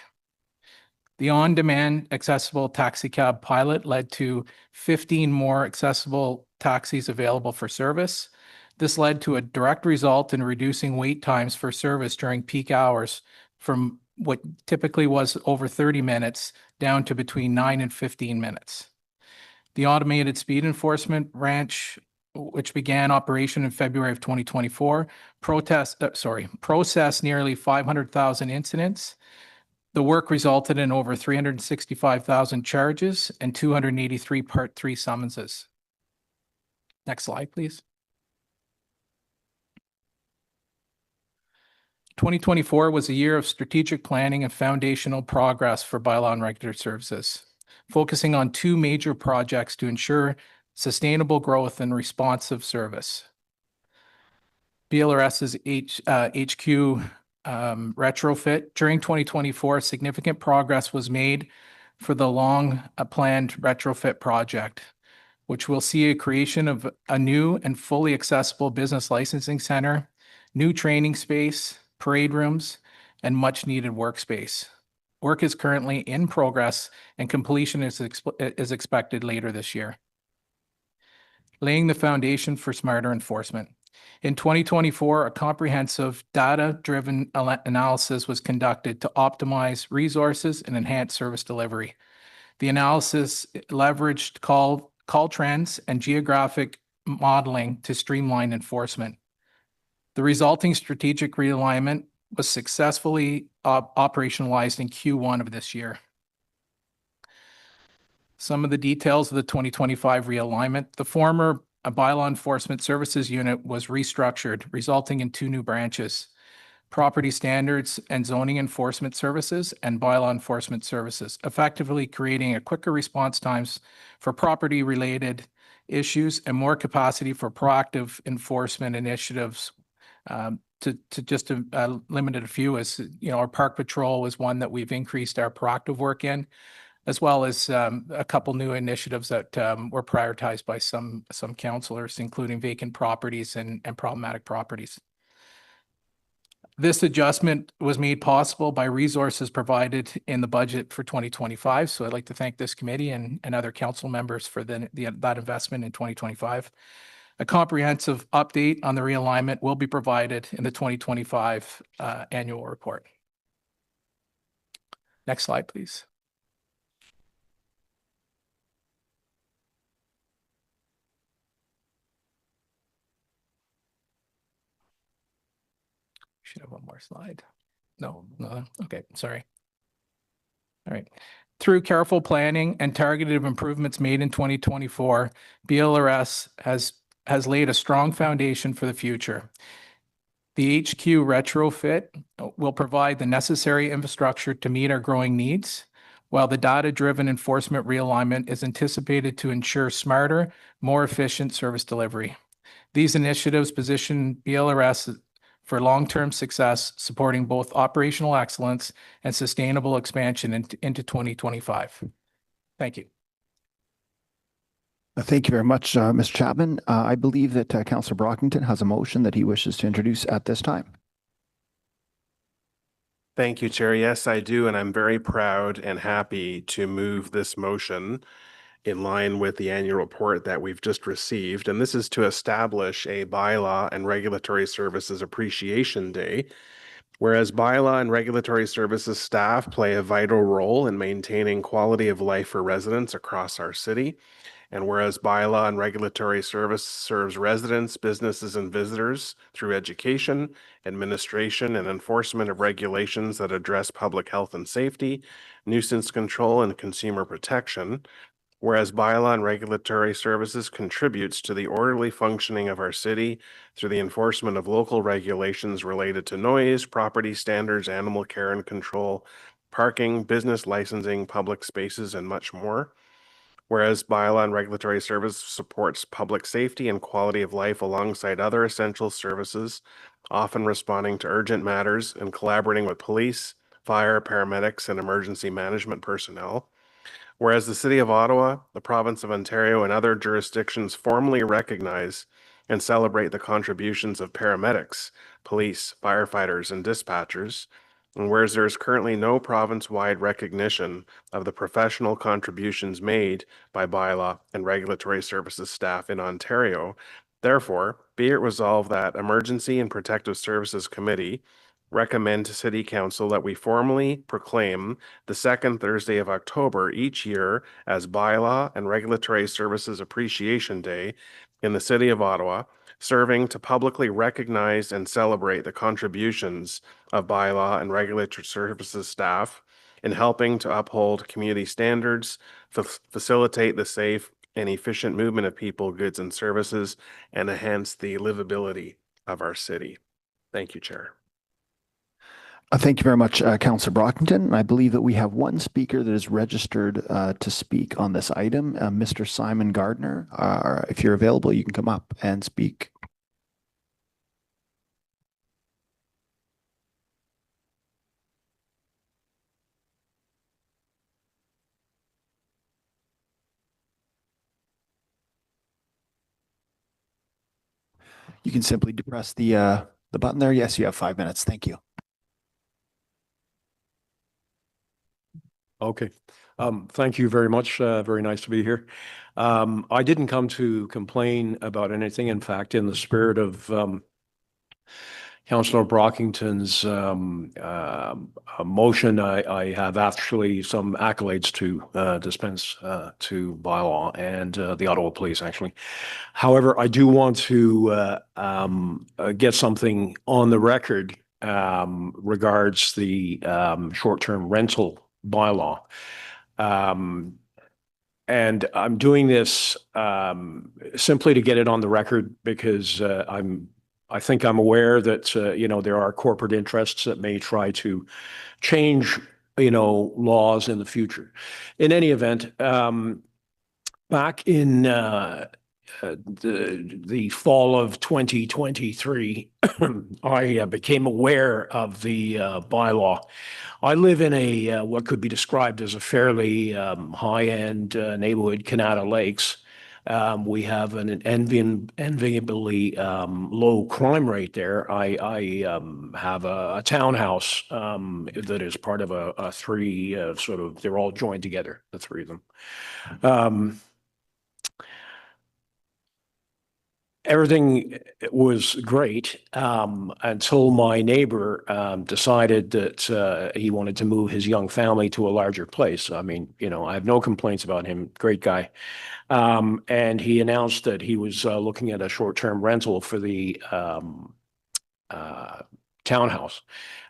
The on-demand accessible taxi cab pilot led to 15 more accessible taxis available for service. This led to a direct result in reducing wait times for service during peak hours from what typically was over 30 minutes down to between 9 and 15 minutes. The automated speed enforcement branch, which began operation in February of 2024, processed nearly 500,000 incidents. The work resulted in over 365,000 charges and 283 Part 3 summonses. Next slide, please. 2024 was a year of strategic planning and foundational progress for Bylaw and Regulatory Services, focusing on 2 major projects to ensure sustainable growth and responsive service. BLRS's HQ retrofit. During 2024, significant progress was made for the long-planned retrofit project, which will see a creation of a new and fully accessible business licensing center, new training space, parade rooms, and much-needed workspace. Work is currently in progress and completion is expected later this year. laying the foundation for smarter enforcement. In 2024, a comprehensive data-driven analysis was conducted to optimize resources and enhance service delivery. The analysis leveraged call trends and geographic modeling to streamline enforcement. The resulting strategic realignment was successfully operationalized in Q1 of this year. Some of the details of the 2025 realignment. The former Bylaw Enforcement Services Unit was restructured, resulting in 2 new branches: Property Standards and Zoning Enforcement Services and Bylaw Enforcement Services, effectively creating a quicker response times for property-related issues and more capacity for proactive enforcement initiatives. To just limit it a few, as you know, our park patrol is one that we've increased our proactive work in, as well as a couple new initiatives that were prioritized by some councillors, including vacant properties and problematic properties. This adjustment was made possible by resources provided in the budget for 2025. So I'd like to thank this committee and other council members for that investment in 2025. A comprehensive update on the realignment will be provided in the 2025 annual report. Next slide, please. Should have one more slide. No. Okay, sorry. All right. Through careful planning and targeted improvements made in 2024, BLRS has laid a strong foundation for the future. The HQ retrofit will provide the necessary infrastructure to meet our growing needs, while the data-driven enforcement realignment is anticipated to ensure smarter, more efficient service delivery. These initiatives position BLRS for long-term success, supporting both operational excellence and sustainable expansion into 2025. Thank you. Thank you very much, Mr. Chapman. I believe that Councillor Brockington has a motion that he wishes to introduce at this time. Thank you, Chair. Yes, I do, and I'm very proud and happy to move this motion in line with the annual report that we've just received. And this is to establish a Bylaw and Regulatory Services Appreciation Day. Whereas Bylaw and Regulatory Services staff play a vital role in maintaining quality of life for residents across our city, and whereas Bylaw and Regulatory Service serves residents, businesses, and visitors through education, administration, and enforcement of regulations that address public health and safety, nuisance control, and consumer protection, whereas Bylaw and Regulatory Services contributes to the orderly functioning of our city through the enforcement of local regulations related to noise, property standards, animal care and control, parking, business licensing, public spaces, and much more. Whereas Bylaw and Regulatory Service supports public safety and quality of life alongside other essential services, often responding to urgent matters and collaborating with police, fire, paramedics, and emergency management personnel. Whereas the City of Ottawa, the Province of Ontario, and other jurisdictions formally recognize and celebrate the contributions of paramedics, police, firefighters, and dispatchers, and whereas there is currently no province-wide recognition of the professional contributions made by Bylaw and Regulatory Services staff in Ontario, therefore, be it resolved that Emergency and Protective Services Committee recommend to City Council that we formally proclaim the second Thursday of October each year as Bylaw and Regulatory Services Appreciation Day in the City of Ottawa, serving to publicly recognize and celebrate the contributions of Bylaw and Regulatory Services staff in helping to uphold community standards, facilitate the safe and efficient movement of people, goods, and services, and enhance the livability of our city. Thank you, Chair. Thank you very much, Councillor Brockington. I believe that we have one speaker that is registered to speak on this item, Mr. Simon Gardner. If you're available, you can come up and speak. You can simply depress the button there. Yes, you have 5 minutes. Thank you. Okay. Thank you very much. Very nice to be here. I didn't come to complain about anything. In fact, in the spirit of Councillor Brockington's motion, I have actually some accolades to dispense to bylaw and the Ottawa Police, actually. However, I do want to get something on the record regards the short-term rental bylaw. And I'm doing this simply to get it on the record because I think I'm aware that, there are corporate interests that may try to change, laws in the future. In any event, back in the fall of 2023, I became aware of the bylaw. I live in a what could be described as a fairly high-end neighborhood, Canada Lakes. We have an enviably low crime rate there. I have a townhouse that is part of a three they're all joined together, the three of them. Everything was great until my neighbor decided that he wanted to move his young family to a larger place. I mean, I have no complaints about him. Great guy. And he announced that he was looking at a short-term rental for the townhouse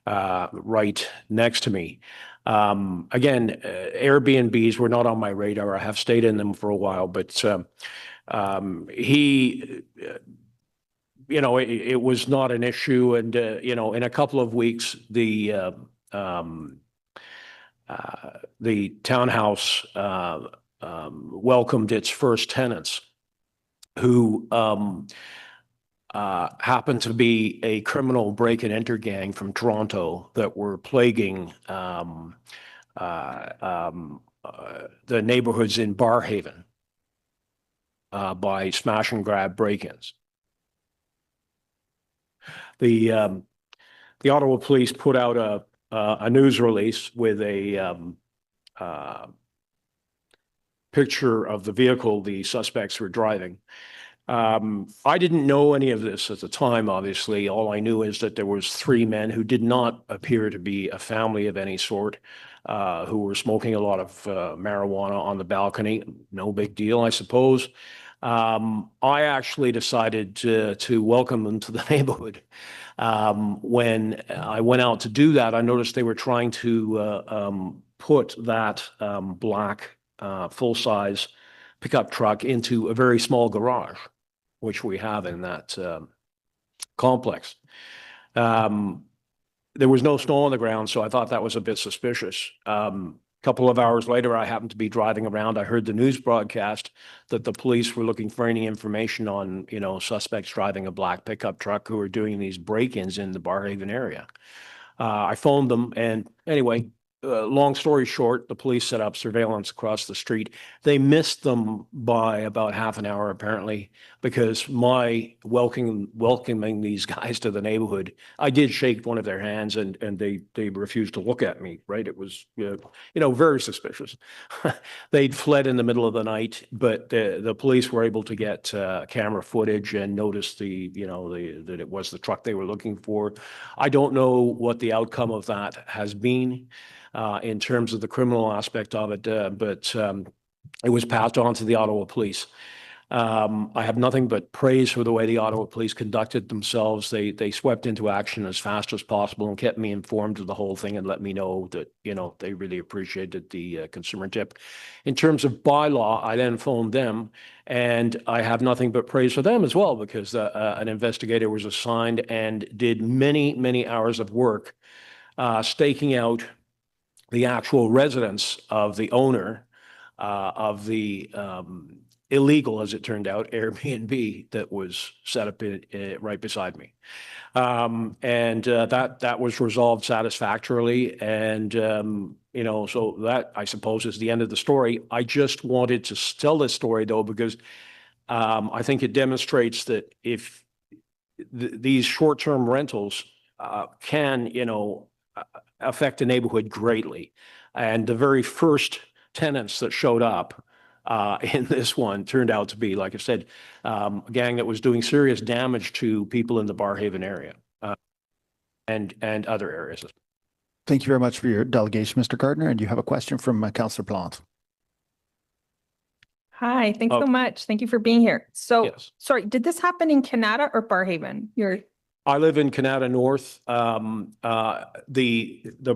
right next to me. Again, Airbnbs were not on my radar. I have stayed in them for a while, but it was not an issue. And, in a couple of weeks, the townhouse welcomed its first tenants who happened to be a criminal break-and-enter gang from Toronto that were plaguing the neighborhoods in Barrhaven by smash and grab break-ins. The Ottawa Police put out a news release with a picture of the vehicle the suspects were driving. I didn't know any of this at the time, obviously. All I knew is that there was three men who did not appear to be a family of any sort, who were smoking a lot of marijuana on the balcony. No big deal, I suppose. I actually decided to welcome them to the neighborhood. When I went out to do that, I noticed they were trying to put that black full-size pickup truck into a very small garage, which we have in that complex. There was no snow on the ground, so I thought that was a bit suspicious. Couple of hours later, I happened to be driving around. I heard the news broadcast that the police were looking for any information on, suspects driving a black pickup truck who were doing these break-ins in the Barrhaven area. I phoned them, and anyway, long story short, the police set up surveillance across the street. They missed them by about half an hour, apparently, because my welcoming these guys to the neighborhood, I did shake one of their hands, and they refused to look at me, right? It was, very suspicious. They'd fled in the middle of the night, but the police were able to get camera footage and notice that it was the truck they were looking for. I don't know what the outcome of that has been in terms of the criminal aspect of it, but it was passed on to the Ottawa Police. I have nothing but praise for the way the Ottawa Police conducted themselves. They swept into action as fast as possible and kept me informed of the whole thing and let me know that, they really appreciated the consumer tip. In terms of bylaw, I then phoned them, and I have nothing but praise for them as well, because an investigator was assigned and did many, many hours of work staking out the actual residence of the owner of the illegal, as it turned out, Airbnb that was set up right beside me. And that was resolved satisfactorily. And, so that, I suppose, is the end of the story. I just wanted to tell this story, though, because I think it demonstrates that if these short-term rentals can, affect the neighborhood greatly. And the very first tenants that showed up in this one turned out to be, like I said, a gang that was doing serious damage to people in the Barrhaven area and other areas. Thank you very much for your delegation, Mr. Gardner. And you have a question from Councillor Plante. Hi, thanks so much. Thank you for being here. So, sorry, did this happen in Canada or Barrhaven? I live in Canada North. The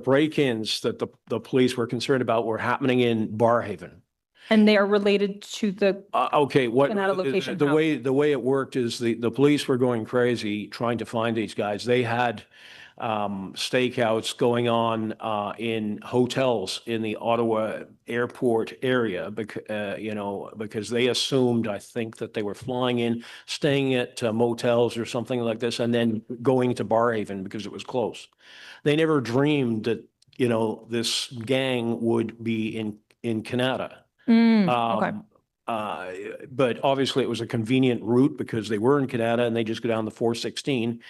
break-ins that the police were concerned about were happening in Barrhaven. And they are related to the okay, Canada location. The way it worked is the police were going crazy trying to find these guys. They had stakeouts going on in hotels in the Ottawa airport area, because they assumed, I think, that they were flying in, staying at motels or something like this, and then going to Barrhaven because it was close. They never dreamed that this gang would be in Canada. Okay. But obviously it was a convenient route because they were in Canada and they just go down the 416,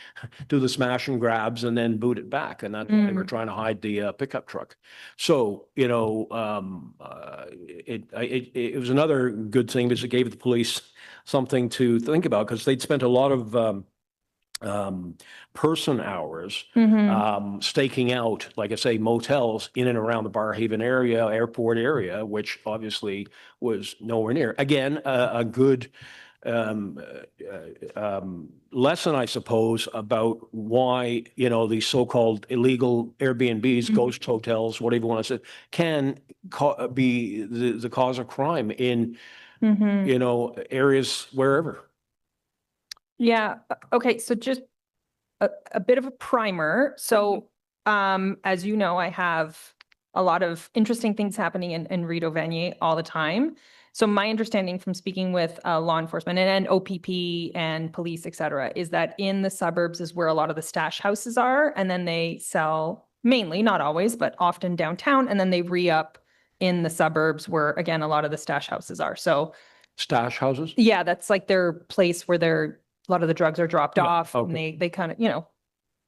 do the smash and grabs and then boot it back. And that's why they were trying to hide the pickup truck. So, it was another good thing because it gave the police something to think about because they'd spent a lot of person hours staking out, like I say, motels in and around the Barrhaven area, airport area, which obviously was nowhere near. Again, a good lesson, I suppose, about why, these so-called illegal Airbnbs, ghost hotels, whatever you want to say, can be the cause of crime in, areas wherever. Yeah. Okay. So just a bit of a primer. So, as you know, I have a lot of interesting things happening in Rideau Vanier all the time. So my understanding from speaking with law enforcement and OPP and police, et cetera, is that in the suburbs is where a lot of the stash houses are. And then they sell mainly, not always, but often downtown. And then they re-up in the suburbs where, again, a lot of the stash houses are. So stash houses? Yeah, that's like their place where a lot of the drugs are dropped off and they kind of,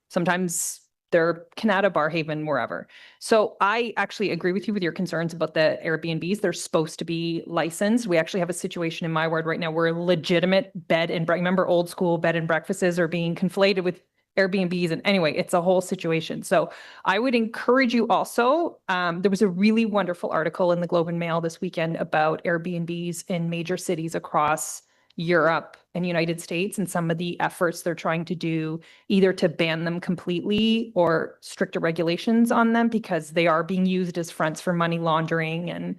sometimes they're Canada, Barrhaven, wherever. So I actually agree with you with your concerns about the Airbnbs. They're supposed to be licensed. We actually have a situation in my ward right now where legitimate remember old school bed and breakfasts are being conflated with Airbnbs. And anyway, it's a whole situation. So I would encourage you also, there was a really wonderful article in the Globe and Mail this weekend about Airbnbs in major cities across Europe and United States and some of the efforts they're trying to do either to ban them completely or stricter regulations on them because they are being used as fronts for money laundering and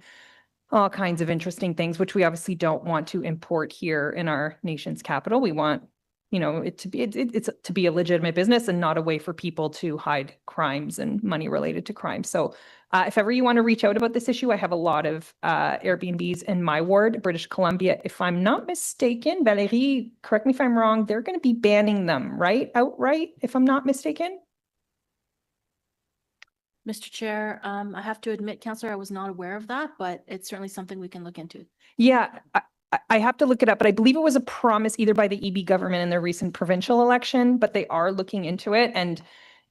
all kinds of interesting things, which we obviously don't want to import here in our nation's capital. We want, it to be, it's to be a legitimate business and not a way for people to hide crimes and money related to crime. So if ever you want to reach out about this issue, I have a lot of Airbnbs in my ward, British Columbia. If I'm not mistaken, Valérie, correct me if I'm wrong, they're going to be banning them, right? Outright, if I'm not mistaken? Mr. Chair, I have to admit, Councillor, I was not aware of that, but it's certainly something we can look into. Yeah, I have to look it up, but I believe it was a promise either by the EB government in their recent provincial election, but they are looking into it. And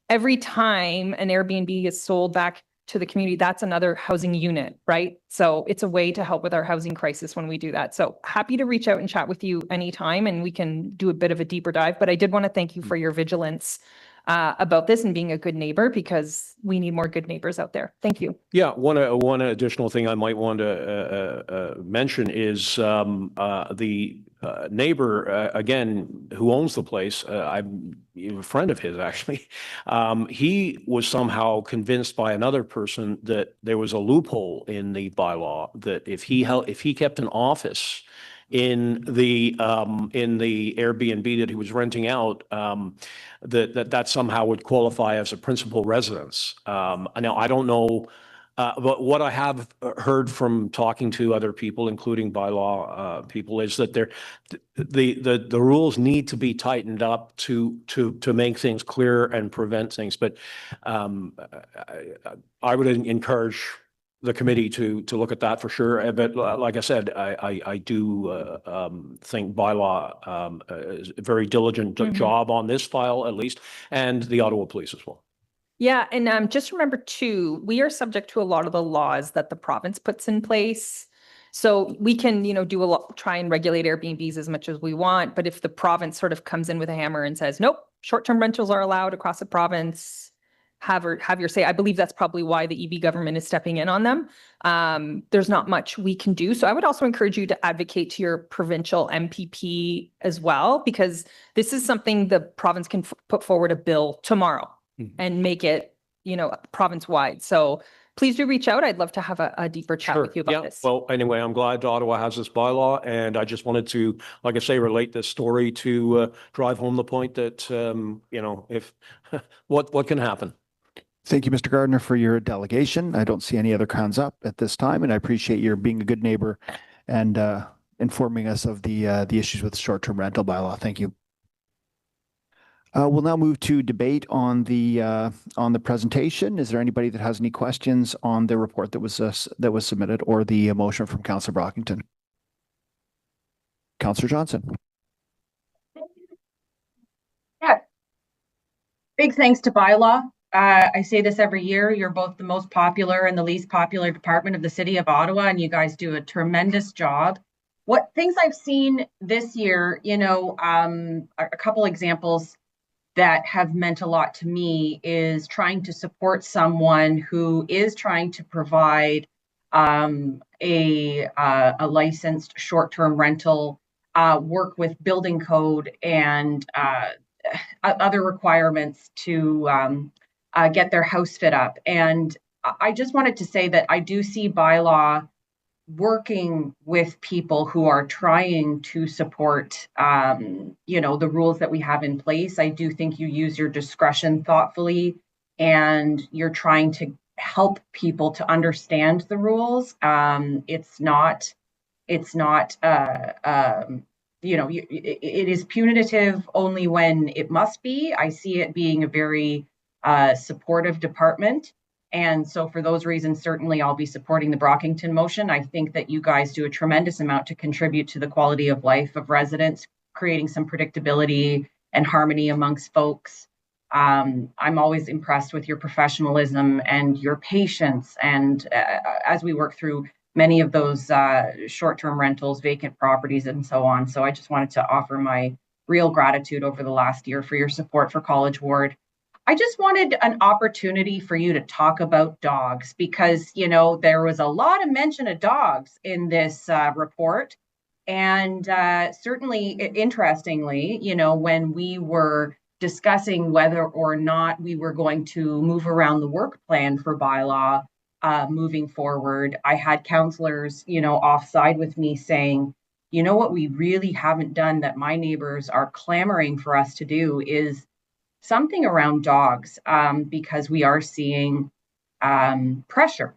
every time an Airbnb is sold back to the community, that's another housing unit, right? So it's a way to help with our housing crisis when we do that. So happy to reach out and chat with you anytime and we can do a bit of a deeper dive. But I did want to thank you for your vigilance about this and being a good neighbor because we need more good neighbors out there. Thank you. Yeah, one additional thing I might want to mention is the neighbor, again, who owns the place. I'm a friend of his, actually. He was somehow convinced by another person that there was a loophole in the bylaw that if he kept an office in the Airbnb that he was renting out, that somehow would qualify as a principal residence. Now, I don't know, but what I have heard from talking to other people, including bylaw people, is that the rules need to be tightened up to make things clear and prevent things. But I would encourage the committee to look at that for sure. But like I said, I do think bylaw is a very diligent job on this file at least, and the Ottawa Police as well. Yeah, and just remember too, we are subject to a lot of the laws that the province puts in place. So we can, do a lot, try and regulate Airbnbs as much as we want, but if the province sort of comes in with a hammer and says, nope, short-term rentals are allowed across the province, have your say. I believe that's probably why the EB government is stepping in on them. There's not much we can do. So I would also encourage you to advocate to your provincial MPP as well, because this is something the province can put forward a bill tomorrow and make it, province-wide. So please do reach out. I'd love to have a deeper chat with you about this. Well, anyway, I'm glad Ottawa has this bylaw, and I just wanted to, like I say, relate this story to drive home the point that, if what can happen. Thank you, Mr. Gardner, for your delegation. I don't see any other hands up at this time, and I appreciate your being a good neighbor and informing us of the issues with the short-term rental bylaw. Thank you. We'll now move to debate on the presentation. Is there anybody that has any questions on the report that was submitted or the motion from Councillor Brockington? Councillor Johnson. Yeah. Big thanks to bylaw. I say this every year. You're both the most popular and the least popular department of the city of Ottawa, and you guys do a tremendous job. What things I've seen this year, a couple examples that have meant a lot to me is trying to support someone who is trying to provide a licensed short-term rental, work with building code and other requirements to get their house fit up. And I just wanted to say that I do see bylaw working with people who are trying to support, the rules that we have in place. I do think you use your discretion thoughtfully, and you're trying to help people to understand the rules. It is punitive only when it must be. I see it being a very supportive department. And so for those reasons, certainly I'll be supporting the Brockington motion. I think that you guys do a tremendous amount to contribute to the quality of life of residents, creating some predictability and harmony amongst folks. I'm always impressed with your professionalism and your patience. And as we work through many of those short-term rentals, vacant properties, and so on. So I just wanted to offer my real gratitude over the last year for your support for College Ward. I just wanted an opportunity for you to talk about dogs because, there was a lot of mention of dogs in this report. And certainly, interestingly, when we were discussing whether or not we were going to move around the work plan for bylaw moving forward, I had councillors, offside with me saying, what we really haven't done that my neighbors are clamoring for us to do is something around dogs, because we are seeing pressure,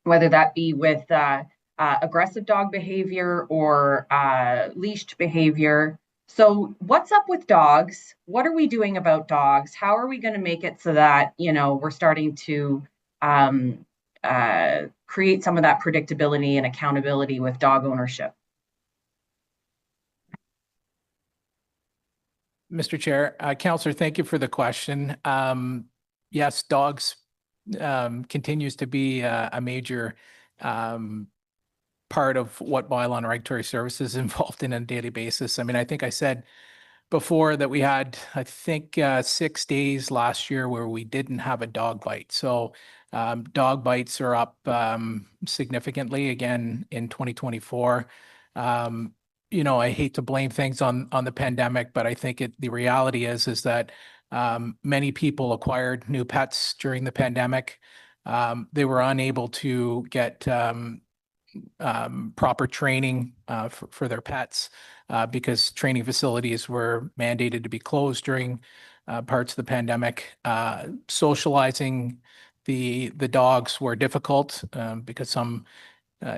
whether that be with aggressive dog behavior or leashed behavior. So what's up with dogs? What are we doing about dogs? How are we going to make it so that, we're starting to create some of that predictability and accountability with dog ownership? Mr. Chair, Councillor, thank you for the question. Yes, dogs continues to be a major part of what bylaw and regulatory services is involved in on a daily basis. I mean, I think I said before that we had, 6 days last year where we didn't have a dog bite. So dog bites are up significantly again in 2024. I hate to blame things on the pandemic, but I think the reality is that many people acquired new pets during the pandemic. They were unable to get proper training for their pets because training facilities were mandated to be closed during parts of the pandemic. Socializing the dogs were difficult because some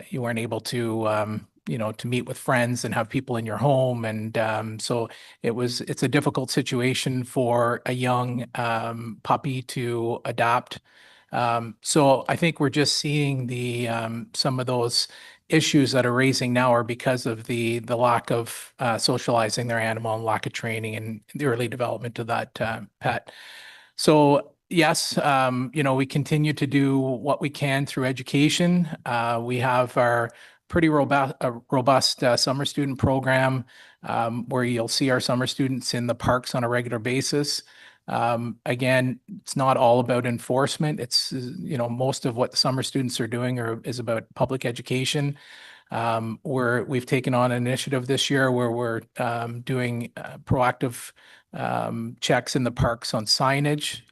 you weren't able to to meet with friends and have people in your home. And so it's a difficult situation for a young puppy to adopt. So I think we're just seeing some of those issues that are raising now are because of the lack of socializing their animal and lack of training and the early development of that pet. So yes, we continue to do what we can through education. We have our pretty robust summer student program where you'll see our summer students in the parks on a regular basis. Again, it's not all about enforcement. It's, most of what the summer students are doing is about public education. We've taken on an initiative this year where we're doing proactive checks in the parks on signage.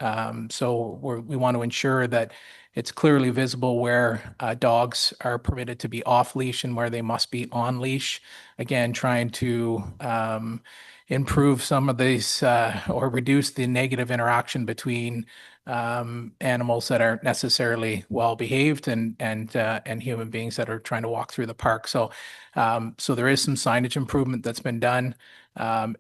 So we want to ensure that it's clearly visible where dogs are permitted to be off leash and where they must be on leash. Again, trying to improve some of these or reduce the negative interaction between animals that aren't necessarily well behaved and human beings that are trying to walk through the park. So there is some signage improvement that's been done,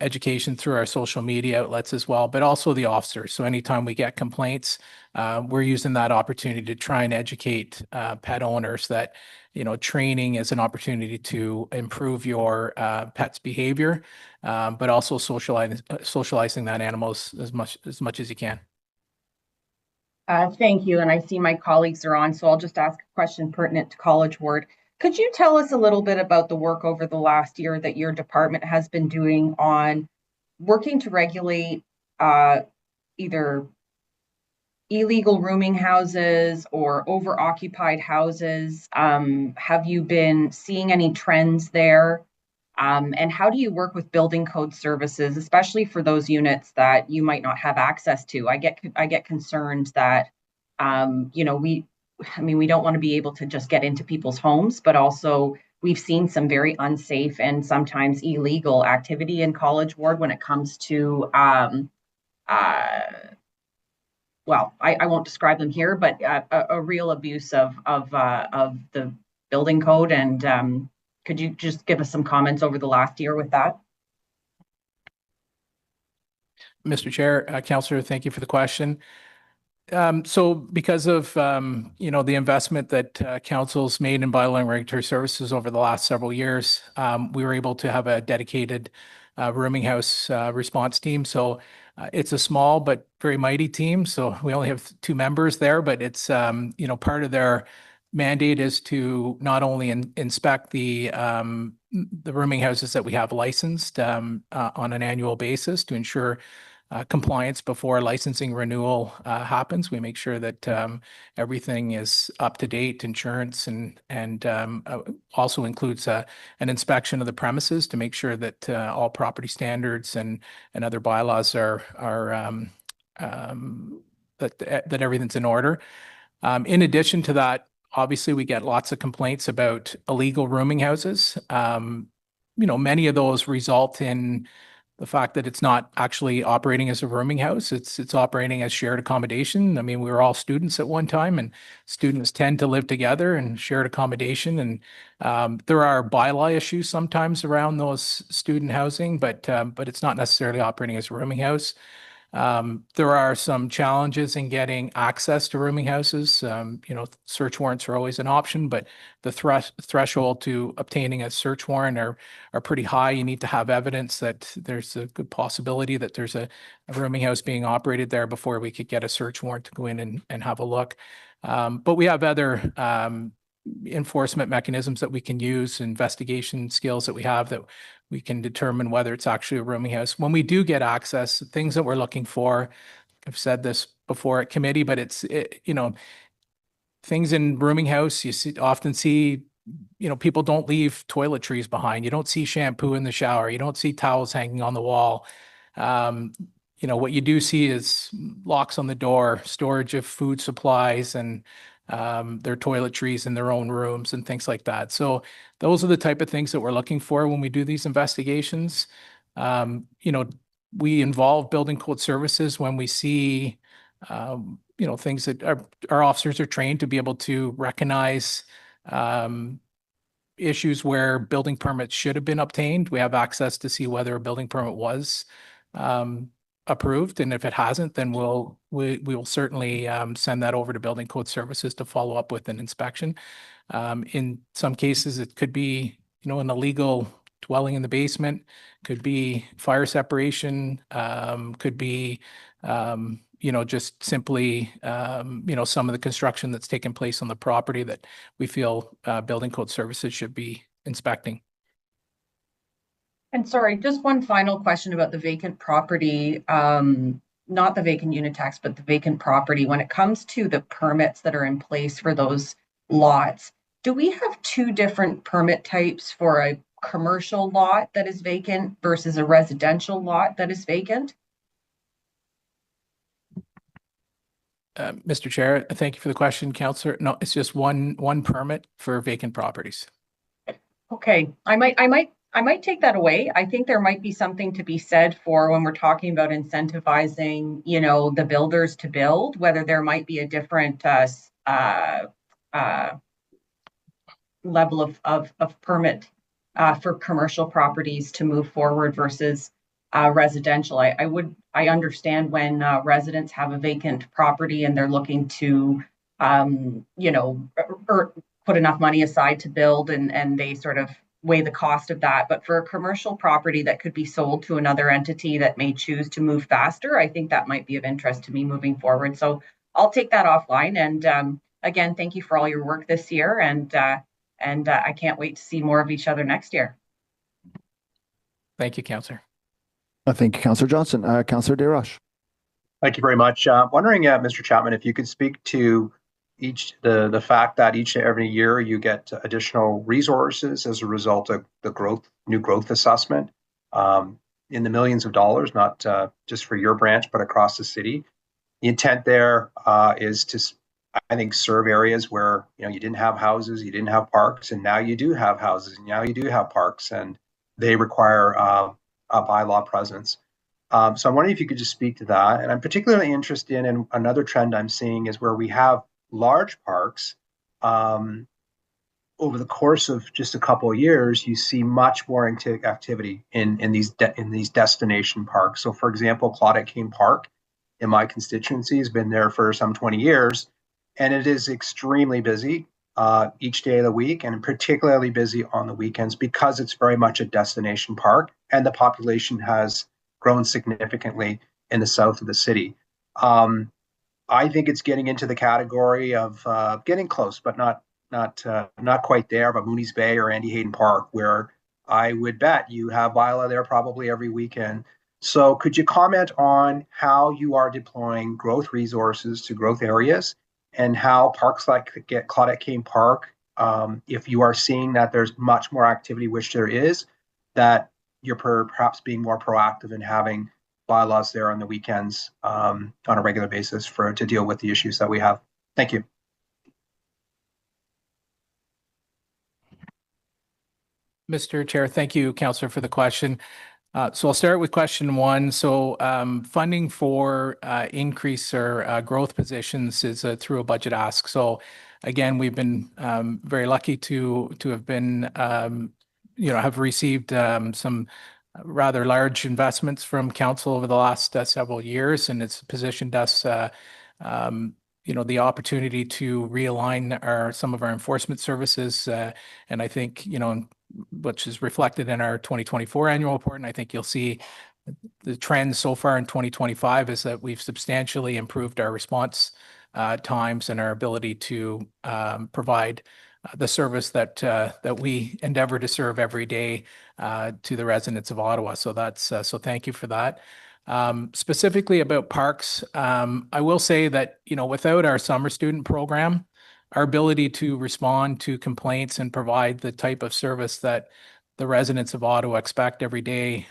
education through our social media outlets as well, but also the officers. So anytime we get complaints, we're using that opportunity to try and educate pet owners that training is an opportunity to improve your pet's behavior, but also socializing that animals as much as you can. Thank you. And I see my colleagues are on, so I'll just ask a question pertinent to College Ward. Could you tell us a little bit about the work over the last year that your department has been doing on working to regulate either illegal rooming houses or over-occupied houses? Have you been seeing any trends there? And how do you work with building code services, especially for those units that you might not have access to? I get concerned that, we don't want to be able to just get into people's homes, but also we've seen some very unsafe and sometimes illegal activity in College Ward when it comes to, well, I won't describe them here, but a real abuse of the building code. And could you just give us some comments over the last year with that? Mr. Chair, Councillor, thank you for the question. So because of, the investment that council's made in bylaw and regulatory services over the last several years, we were able to have a dedicated rooming house response team. So it's a small but very mighty team. So we only have 2 members there, but it's, part of their mandate is to not only inspect the rooming houses that we have licensed on an annual basis to ensure compliance before licensing renewal happens. We make sure that everything is up to date, insurance, and also includes an inspection of the premises to make sure that all property standards and other bylaws are that everything's in order. In addition to that, obviously we get lots of complaints about illegal rooming houses. Many of those result in the fact that it's not actually operating as a rooming house. It's operating as shared accommodation. I mean, we were all students at one time, and students tend to live together and shared accommodation. And there are bylaw issues sometimes around those student housing, but it's not necessarily operating as a rooming house. There are some challenges in getting access to rooming houses. Search warrants are always an option, but the threshold to obtaining a search warrant are pretty high. You need to have evidence that there's a good possibility that there's a rooming house being operated there before we could get a search warrant to go in and have a look. But we have other enforcement mechanisms that we can use, investigation skills that we have that we can determine whether it's actually a rooming house. When we do get access, things that we're looking for, I've said this before at committee, but things in rooming house, often see, people don't leave toiletries behind. You don't see shampoo in the shower. You don't see towels hanging on the wall. What you do see is locks on the door, storage of food supplies, and their toiletries in their own rooms and things like that. So those are the type of things that we're looking for when we do these investigations. We involve building code services when we see, things that our officers are trained to be able to recognize issues where building permits should have been obtained. We have access to see whether a building permit was approved, and if it hasn't, then we will certainly send that over to building code services to follow up with an inspection. In some cases, it could be an illegal dwelling in the basement, could be fire separation, could be just simply, some of the construction that's taken place on the property that we feel Building Code Services should be inspecting. And sorry, just one final question about the vacant property, not the vacant unit tax, but the vacant property. When it comes to the permits that are in place for those lots, do we have two different permit types for a commercial lot that is vacant versus a residential lot that is vacant? Mr. Chair, thank you for the question, Councillor. No, it's just one permit for vacant properties. Okay, I might take that away. I think there might be something to be said for when we're talking about incentivizing, the builders to build, whether there might be a different level of permit for commercial properties to move forward versus residential. I understand when residents have a vacant property and they're looking to, put enough money aside to build and they sort of weigh the cost of that. But for a commercial property that could be sold to another entity that may choose to move faster, I think that might be of interest to me moving forward. So I'll take that offline. And again, thank you for all your work this year. And I can't wait to see more of each other next year. Thank you, Councillor. Thank you, Councillor Johnson. Councillor DesRoches. Thank you very much. Wondering, Mr. Chapman, if you could speak to the fact that each and every year you get additional resources as a result of the new growth assessment in the millions of dollars, not just for your branch, but across the city. The intent there is to, I think, serve areas where you didn't have houses, you didn't have parks, and now you do have houses, and now you do have parks, and they require a bylaw presence. So I'm wondering if you could just speak to that. And I'm particularly interested in another trend I'm seeing is where we have large parks. Over the course of just a couple of years, you see much more activity in these destination parks. So, for example, Claudette Kane Park in my constituency has been there for some 20 years, and it is extremely busy each day of the week, and particularly busy on the weekends because it's very much a destination park, and the population has grown significantly in the south of the city. I think it's getting into the category of getting close, but not quite there, but Mooney's Bay or Andy Hayden Park, where I would bet you have bylaw there probably every weekend. So could you comment on how you are deploying growth resources to growth areas and how parks like Claudette Kane Park, if you are seeing that there's much more activity, which there is, that you're perhaps being more proactive in having bylaws there on the weekends on a regular basis to deal with the issues that we have. Thank you. Mr. Chair, thank you, Councillor, for the question. So I'll start with question one. So funding for increase or growth positions is through a budget ask. So again, we've been very lucky to have been, have received some rather large investments from council over the last several years, and it's positioned us, the opportunity to realign some of our enforcement services, and I think, which is reflected in our 2024 annual report, and I think you'll see the trend so far in 2025 is that we've substantially improved our response times and our ability to provide the service that we endeavor to serve every day to the residents of Ottawa. So so thank you for that. Specifically about parks, I will say that, without our summer student program, our ability to respond to complaints and provide the type of service that the residents of Ottawa expect every day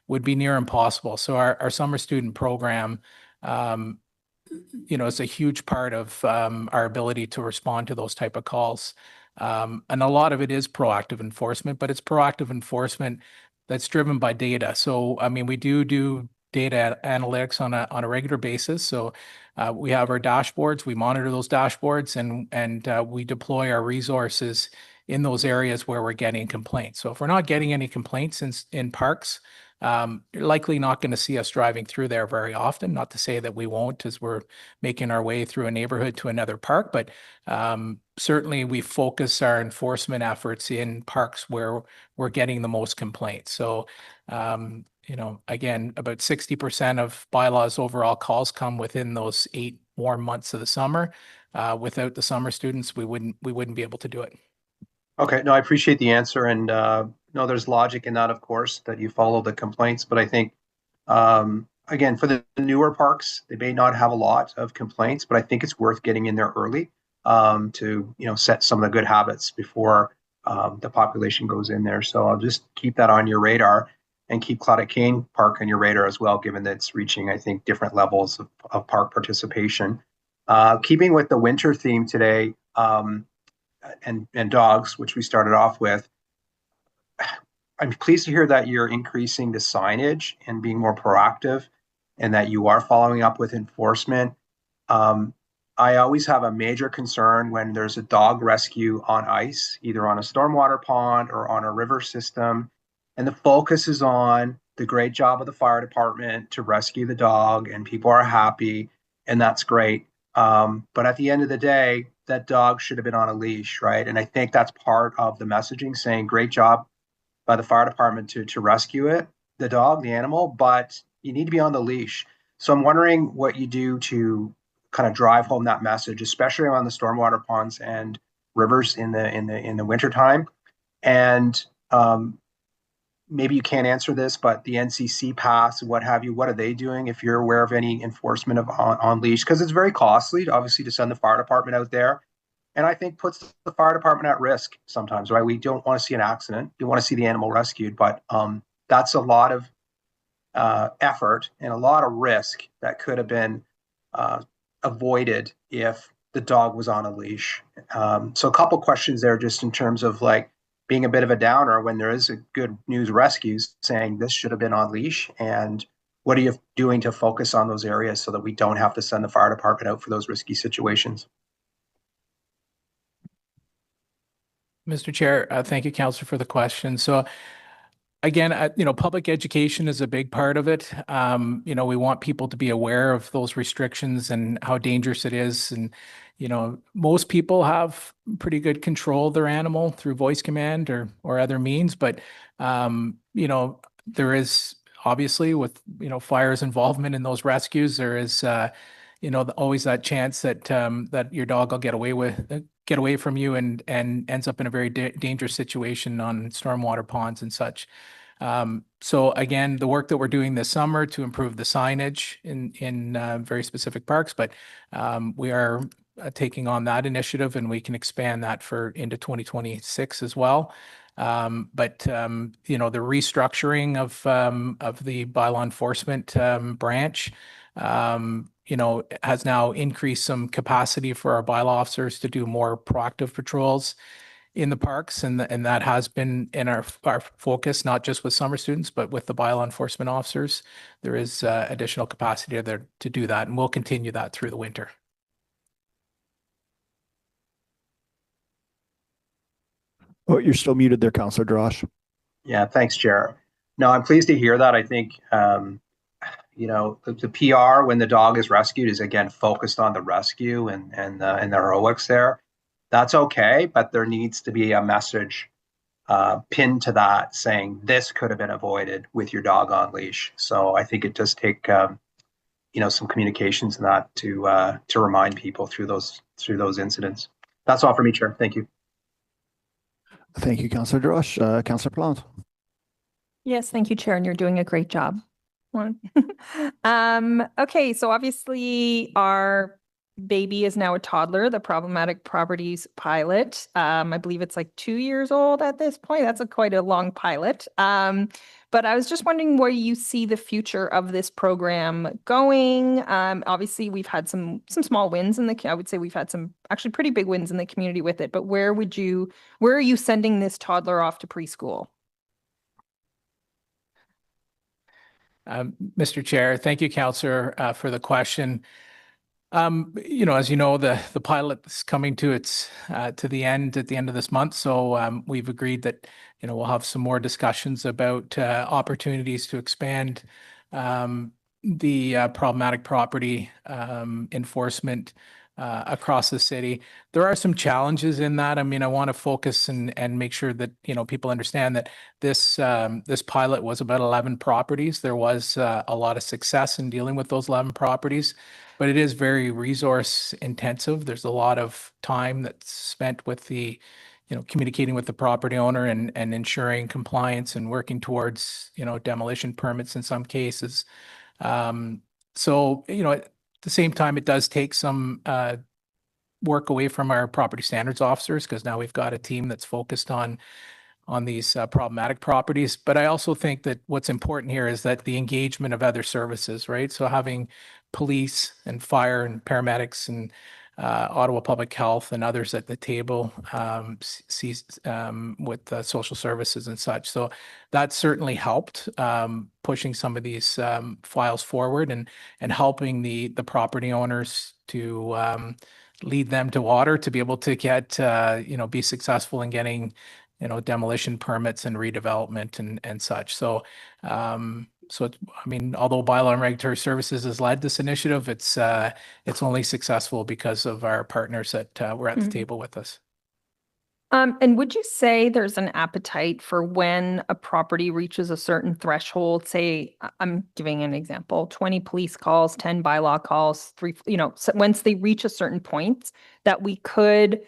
would be near impossible. So our summer student program, is a huge part of our ability to respond to those type of calls. And a lot of it is proactive enforcement, but it's proactive enforcement that's driven by data. So, I mean, we do data analytics on a regular basis. So we have our dashboards, we monitor those dashboards, and we deploy our resources in those areas where we're getting complaints. So if we're not getting any complaints in parks, you're likely not going to see us driving through there very often. Not to say that we won't as we're making our way through a neighborhood to another park, but certainly we focus our enforcement efforts in parks where we're getting the most complaints. So again, about 60% of bylaws overall calls come within those 8 warm months of the summer. Without the summer students, we wouldn't be able to do it. Okay, no, I appreciate the answer, and no, there's logic in that, of course, that you follow the complaints. But I think, again, for the newer parks, they may not have a lot of complaints, but I think it's worth getting in there early to set some of the good habits before the population goes in there. So I'll just keep that on your radar, and keep Claudette Kane Park on your radar as well, given that it's reaching, I think, different levels of park participation. Keeping with the winter theme today. And dogs, which we started off with. I'm pleased to hear that you're increasing the signage and being more proactive, and that you are following up with enforcement. I always have a major concern when there's a dog rescue on ice, either on a stormwater pond or on a river system, and the focus is on the great job of the fire department to rescue the dog, and people are happy, and that's great. But at the end of the day, that dog should have been on a leash, right? And I think that's part of the messaging, saying great job by the fire department to rescue the dog, the animal, but you need to be on the leash. So I'm wondering what you do to kind of drive home that message, especially around the stormwater ponds and rivers in the wintertime. And maybe you can't answer this, but the NCC pass, what have you, what are they doing if you're aware of any enforcement of on leash? Because it's very costly, obviously, to send the fire department out there. And I think puts the fire department at risk sometimes, right? We don't want to see an accident. You want to see the animal rescued, but that's a lot of effort and a lot of risk that could have been avoided if the dog was on a leash. So a couple questions there, just in terms of like being a bit of a downer when there is a good news rescues saying this should have been on leash, and what are you doing to focus on those areas so that we don't have to send the fire department out for those risky situations? Mr. Chair, thank you, Councillor, for the question. So again, public education is a big part of it. We want people to be aware of those restrictions and how dangerous it is. And, most people have pretty good control of their animal through voice command or other means. But, there is obviously with, fire's involvement in those rescues, there is, always that chance that that your dog will get away from you and ends up in a very dangerous situation on stormwater ponds and such. So again, the work that we're doing this summer to improve the signage in very specific parks, but we are taking on that initiative, and we can expand that into 2026 as well. But the restructuring of the bylaw enforcement branch has now increased some capacity for our bylaw officers to do more proactive patrols in the parks, and that has been in our focus, not just with summer students, but with the bylaw enforcement officers. There is additional capacity there to do that, and we'll continue that through the winter. Oh, you're still muted there, Councillor Drosh. Yeah, thanks, Chair. No, I'm pleased to hear that. I think the PR when the dog is rescued is again focused on the rescue and the heroics there. That's okay, but there needs to be a message pinned to that saying this could have been avoided with your dog on leash. So I think it does take some communications in that to remind people through those incidents. That's all for me, Chair. Thank you. Thank you, Councillor Drosh. Councillor Plant. Yes, thank you, Chair, and you're doing a great job. Okay, so obviously our baby is now a toddler, the problematic properties pilot. I believe it's like 2 years old at this point. That's quite a long pilot. But I was just wondering where you see the future of this program going. Obviously, we've had some small wins I would say we've had some actually pretty big wins in the community with it. But where are you sending this toddler off to preschool? Mr. Chair, thank you, Councillor, for the question. As you know, the pilot is coming to the end at the end of this month. So we've agreed that we'll have some more discussions about opportunities to expand the problematic property enforcement across the city. There are some challenges in that. I mean, I want to focus and make sure that, people understand that this pilot was about 11 properties. There was a lot of success in dealing with those 11 properties, but it is very resource intensive. There's a lot of time that's spent with the, communicating with the property owner and ensuring compliance and working towards, demolition permits in some cases. So, at the same time, it does take some work away from our property standards officers, because now we've got a team that's focused on these problematic properties. But I also think that what's important here is that the engagement of other services, right? So having police and fire and paramedics and Ottawa Public Health and others at the table, with social services and such. So that certainly helped pushing some of these files forward and helping the property owners to lead them to water to be able to get, be successful in getting, demolition permits and redevelopment and such. So, although Bylaw and Regulatory Services has led this initiative, it's only successful because of our partners that were at the table with us. And would you say there's an appetite for when a property reaches a certain threshold? Say, I'm giving an example, 20 police calls, 10 bylaw calls, 3, once they reach a certain point, that we could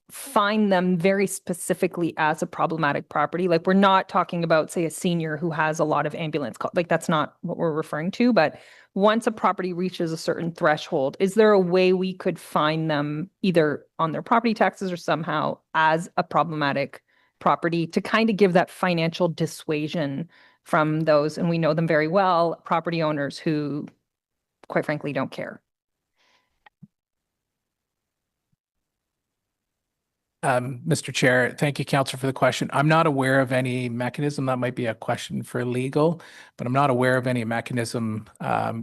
find them very specifically as a problematic property. Like, we're not talking about, say, a senior who has a lot of ambulance calls. Like, that's not what we're referring to. But once a property reaches a certain threshold, is there a way we could find them either on their property taxes or somehow as a problematic property to kind of give that financial dissuasion from those, and we know them very well, property owners who, quite frankly, don't care? Mr. Chair, thank you, Councillor, for the question. I'm not aware of any mechanism. That might be a question for legal, but I'm not aware of any mechanism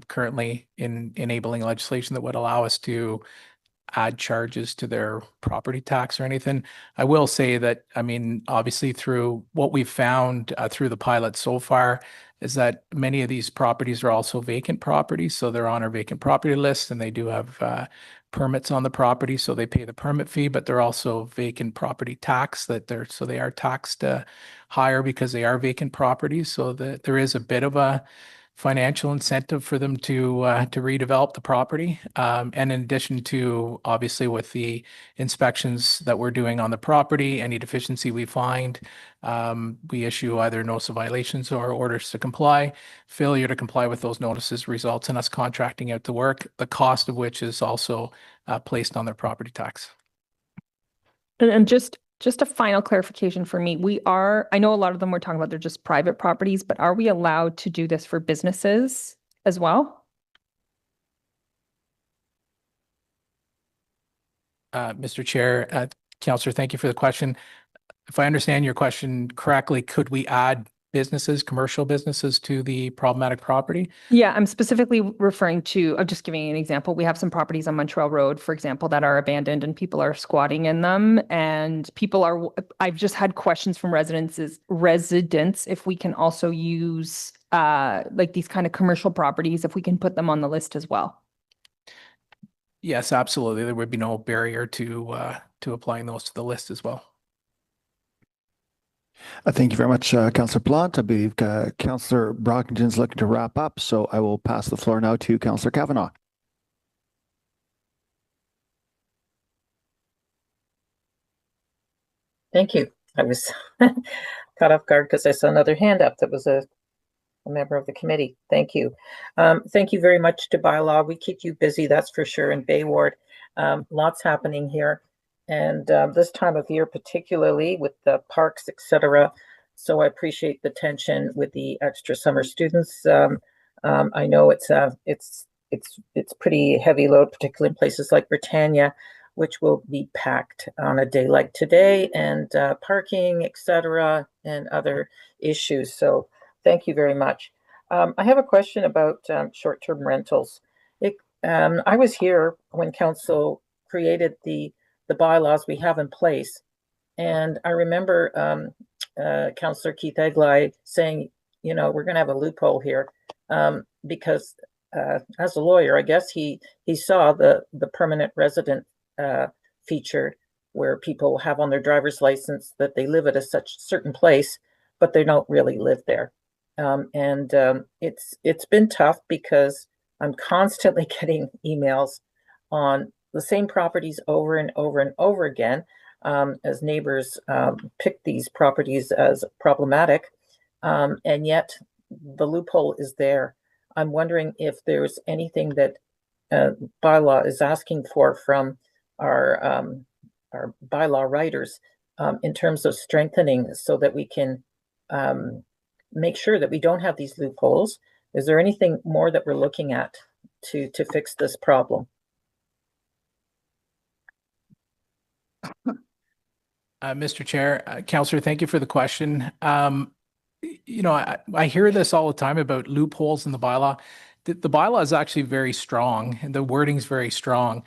currently in enabling legislation that would allow us to add charges to their property tax or anything. I will say that, obviously through what we've found through the pilot so far is that many of these properties are also vacant properties. So they're on our vacant property list and they do have permits on the property. So they pay the permit fee, but they're also vacant property tax so they are taxed higher because they are vacant properties. So that there is a bit of a financial incentive for them to redevelop the property. And in addition to, obviously, with the inspections that we're doing on the property, any deficiency we find, we issue either notice of violations or orders to comply. Failure to comply with those notices results in us contracting out the work, the cost of which is also placed on their property tax. And just a final clarification for me. I know a lot of them we're talking about, they're just private properties, but are we allowed to do this for businesses as well? Mr. Chair, Councillor, thank you for the question. If I understand your question correctly, could we add commercial businesses to the problematic property? Yeah, I'm specifically referring to, I'm just giving you an example. We have some properties on Montreal Road, for example, that are abandoned and people are squatting in them. And I've just had questions from residents if we can also use like these kind of commercial properties, if we can put them on the list as well. Yes, absolutely. There would be no barrier to applying those to the list as well. Thank you very much, Councillor Plante. I believe Councillor Brockington's looking to wrap up, so I will pass the floor now to Councillor Kavanagh. Thank you. I was caught off guard because I saw another hand up that was a member of the committee. Thank you. Thank you very much to Bylaw. We keep you busy, that's for sure, in Bay Ward. Lots happening here. And this time of year, particularly with the parks, etc. So I appreciate the tension with the extra summer students. I know it's pretty heavy load, particularly in places like Britannia, which will be packed on a day like today, and parking, etc., and other issues. So thank you very much. I have a question about short-term rentals. I was here when Council created the bylaws we have in place. And I remember Councillor Keith Eglai saying, we're going to have a loophole here because as a lawyer, I guess he saw the permanent resident feature where people have on their driver's license that they live at a such certain place, but they don't really live there. It's been tough because I'm constantly getting emails on the same properties over and over and over again, as neighbors pick these properties as problematic, and yet the loophole is there. I'm wondering if there's anything that bylaw is asking for from our bylaw writers in terms of strengthening so that we can make sure that we don't have these loopholes. Is there anything more that we're looking at to fix this problem? Mr. Chair, Councillor, thank you for the question. You know, I hear this all the time about loopholes in the bylaw. The bylaw is actually very strong and the wording's very strong.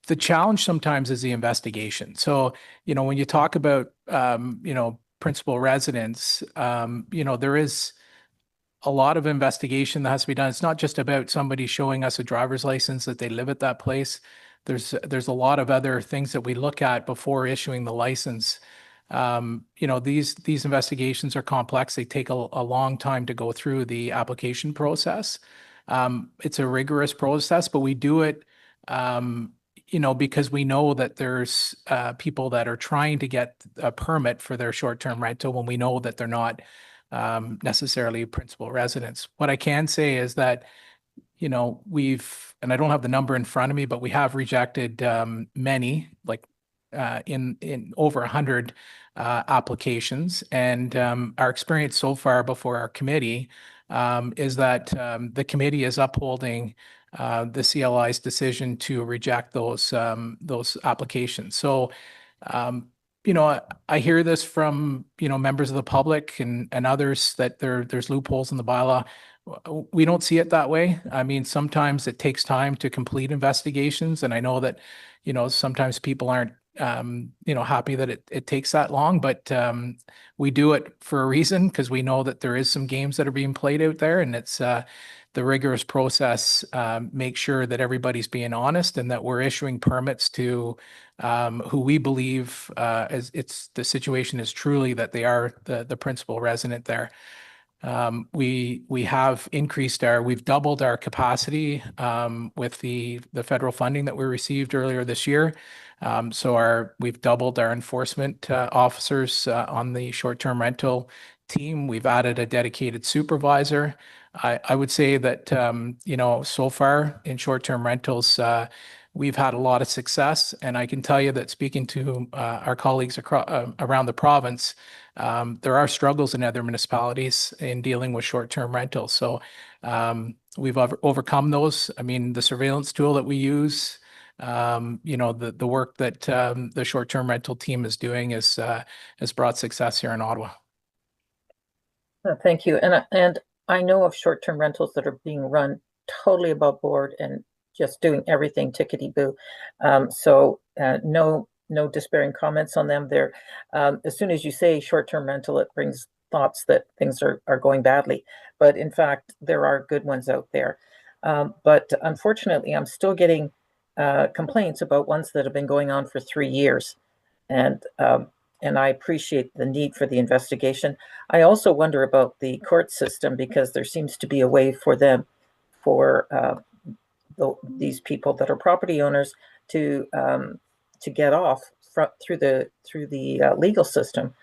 The challenge sometimes is the investigation. So, you know, when you talk about, you know, principal residence, you know, there is a lot of investigation that has to be done. It's not just about somebody showing us a driver's license that they live at that place. There's a lot of other things that we look at before issuing the license. You know, these investigations are complex. They take a long time to go through the application process. It's a rigorous process, but we do it, you know, because we know that there's people that are trying to get a permit for their short-term rental when we know that they're not necessarily principal residents. What I can say is that, you know, and I don't have the number in front of me, but we have rejected many, like in over 100 applications. And our experience so far before our committee is that the committee is upholding the CLI's decision to reject those applications. So, you know, I hear this from, you know, members of the public and others that there's loopholes in the bylaw. We don't see it that way. I mean, sometimes it takes time to complete investigations, and I know that, you know, sometimes people aren't, you know, happy that it takes that long, but we do it for a reason because we know that there is some games that are being played out there, and it's the rigorous process makes sure that everybody's being honest and that we're issuing permits to who we believe the situation is truly that they are the principal resident there. We have we've doubled our capacity with the federal funding that we received earlier this year. So we've doubled our enforcement officers on the short-term rental team. We've added a dedicated supervisor. I would say that, you know, so far in short-term rentals, we've had a lot of success. And I can tell you that speaking to our colleagues around the province, there are struggles in other municipalities in dealing with short-term rentals. So we've overcome those. I mean, the surveillance tool that we use, you know, the work that the short-term rental team is doing has brought success here in Ottawa. Thank you. And I know of short-term rentals that are being run totally above board and just doing everything tickety-boo. So no despairing comments on them there. As soon as you say short-term rental, it brings thoughts that things are going badly. But in fact, there are good ones out there. But unfortunately, I'm still getting complaints about ones that have been going on for 3 years. And I appreciate the need for the investigation. I also wonder about the court system because there seems to be a way for them, for these people that are property owners to get off through the legal system,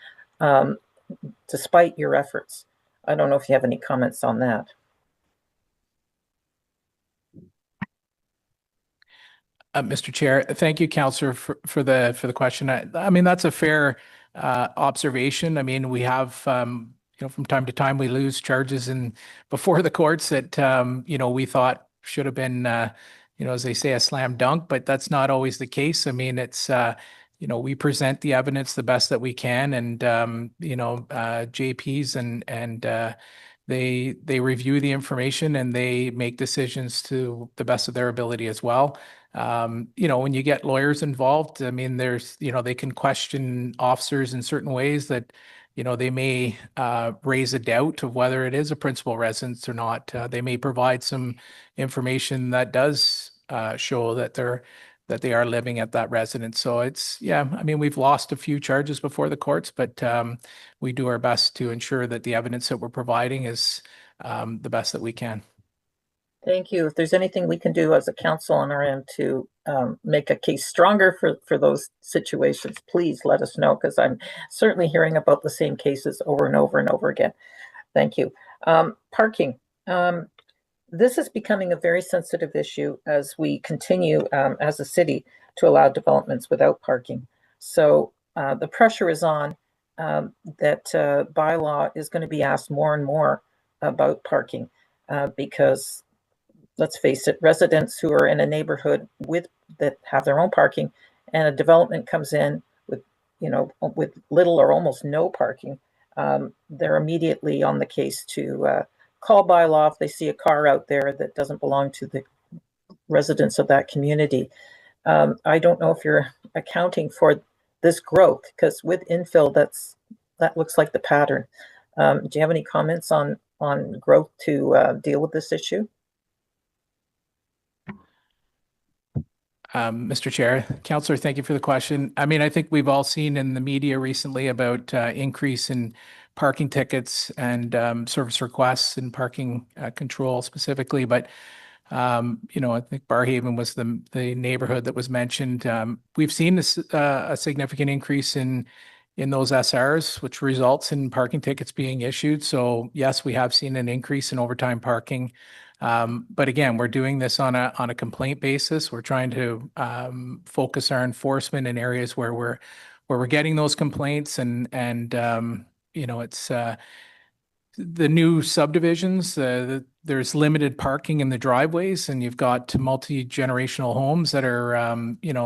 despite your efforts. I don't know if you have any comments on that. Mr. Chair, thank you, Councillor, for the question. I mean, that's a fair observation. I mean, we have, you know, from time to time we lose charges before the courts that, you know, we thought should have been, you know, as they say, a slam dunk, but that's not always the case. I mean, it's, you know, we present the evidence the best that we can, and you know, JPs and they review the information and they make decisions to the best of their ability as well. when you get lawyers involved, I mean, there's, they can question officers in certain ways that, they may raise a doubt of whether it is a principal residence or not. They may provide some information that does show that they are living at that residence. So it's, I mean, we've lost a few charges before the courts, but we do our best to ensure that the evidence that we're providing is the best that we can. Thank you. If there's anything we can do as a council on our end to make a case stronger for those situations, please let us know, because I'm certainly hearing about the same cases over and over and over again. Thank you. Parking. This is becoming a very sensitive issue as we continue as a city to allow developments without parking. So the pressure is on that bylaw is going to be asked more and more about parking because, let's face it, residents who are in a neighborhood that have their own parking and a development comes in with, with little or almost no parking, they're immediately on the case to call bylaw if they see a car out there that doesn't belong to the residents of that community. I don't know if you're accounting for this growth, because with infill, that looks like the pattern. Do you have any comments on growth to deal with this issue? Mr. Chair, Councillor, thank you for the question. I mean, I think we've all seen in the media recently about increase in parking tickets and service requests and parking control specifically. But, I think Barhaven was the neighborhood that was mentioned. We've seen a significant increase in those SRs, which results in parking tickets being issued. So yes, we have seen an increase in overtime parking. But again, we're doing this on a complaint basis. We're trying to focus our enforcement in areas where we're getting those complaints, and it's the new subdivisions. There's limited parking in the driveways, and you've got multi-generational homes that are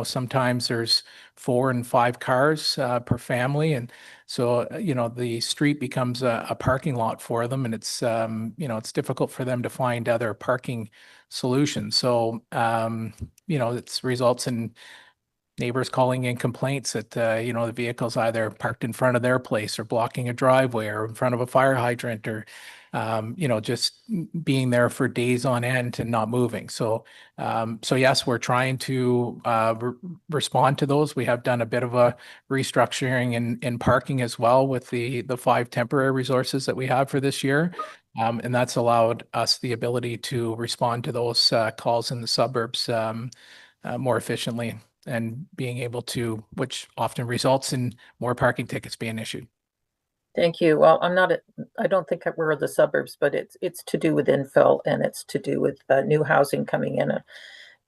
sometimes there's 4 and 5 cars per family, and so the street becomes a parking lot for them, and it's it's difficult for them to find other parking solutions. So it results in neighbors calling in complaints that the vehicle's either parked in front of their place or blocking a driveway or in front of a fire hydrant, or just being there for days on end and not moving. So yes, we're trying to respond to those. We have done a bit of a restructuring in parking as well with the 5 temporary resources that we have for this year. And that's allowed us the ability to respond to those calls in the suburbs more efficiently, and being able to, which often results in more parking tickets being issued. Thank you. Well, I don't think we're the suburbs, but it's to do with infill, and it's to do with new housing coming in.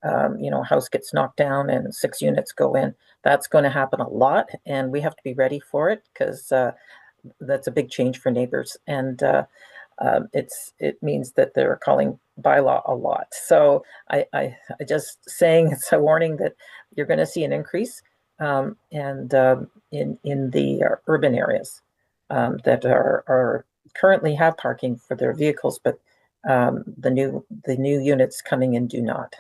A house gets knocked down and 6 units go in. That's going to happen a lot, and we have to be ready for it, because that's a big change for neighbors. And it means that they're calling bylaw a lot. So I just saying, it's a warning that you're going to see an increase and in the urban areas that are currently have parking for their vehicles, but the new units coming in do not.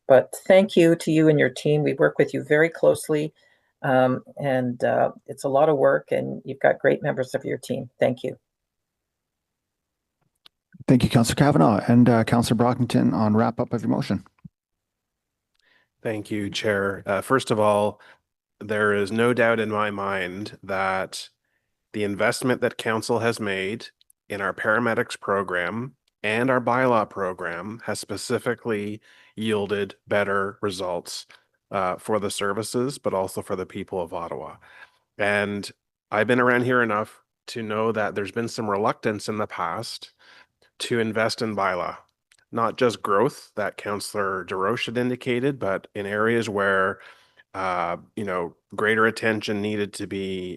But thank you to you and your team. We work with you very closely, and it's a lot of work, and you've got great members of your team. Thank you. Thank you, Councillor Kavanaugh. And Councillor Brockington, on wrap up of your motion. Thank you, Chair. First of all, there is no doubt in my mind that the investment that Council has made in our paramedics program and our bylaw program has specifically yielded better results for the services, but also for the people of Ottawa. And I've been around here enough to know that there's been some reluctance in the past to invest in bylaw, not just growth that Councillor DeRoche had indicated, but in areas where greater attention needed to be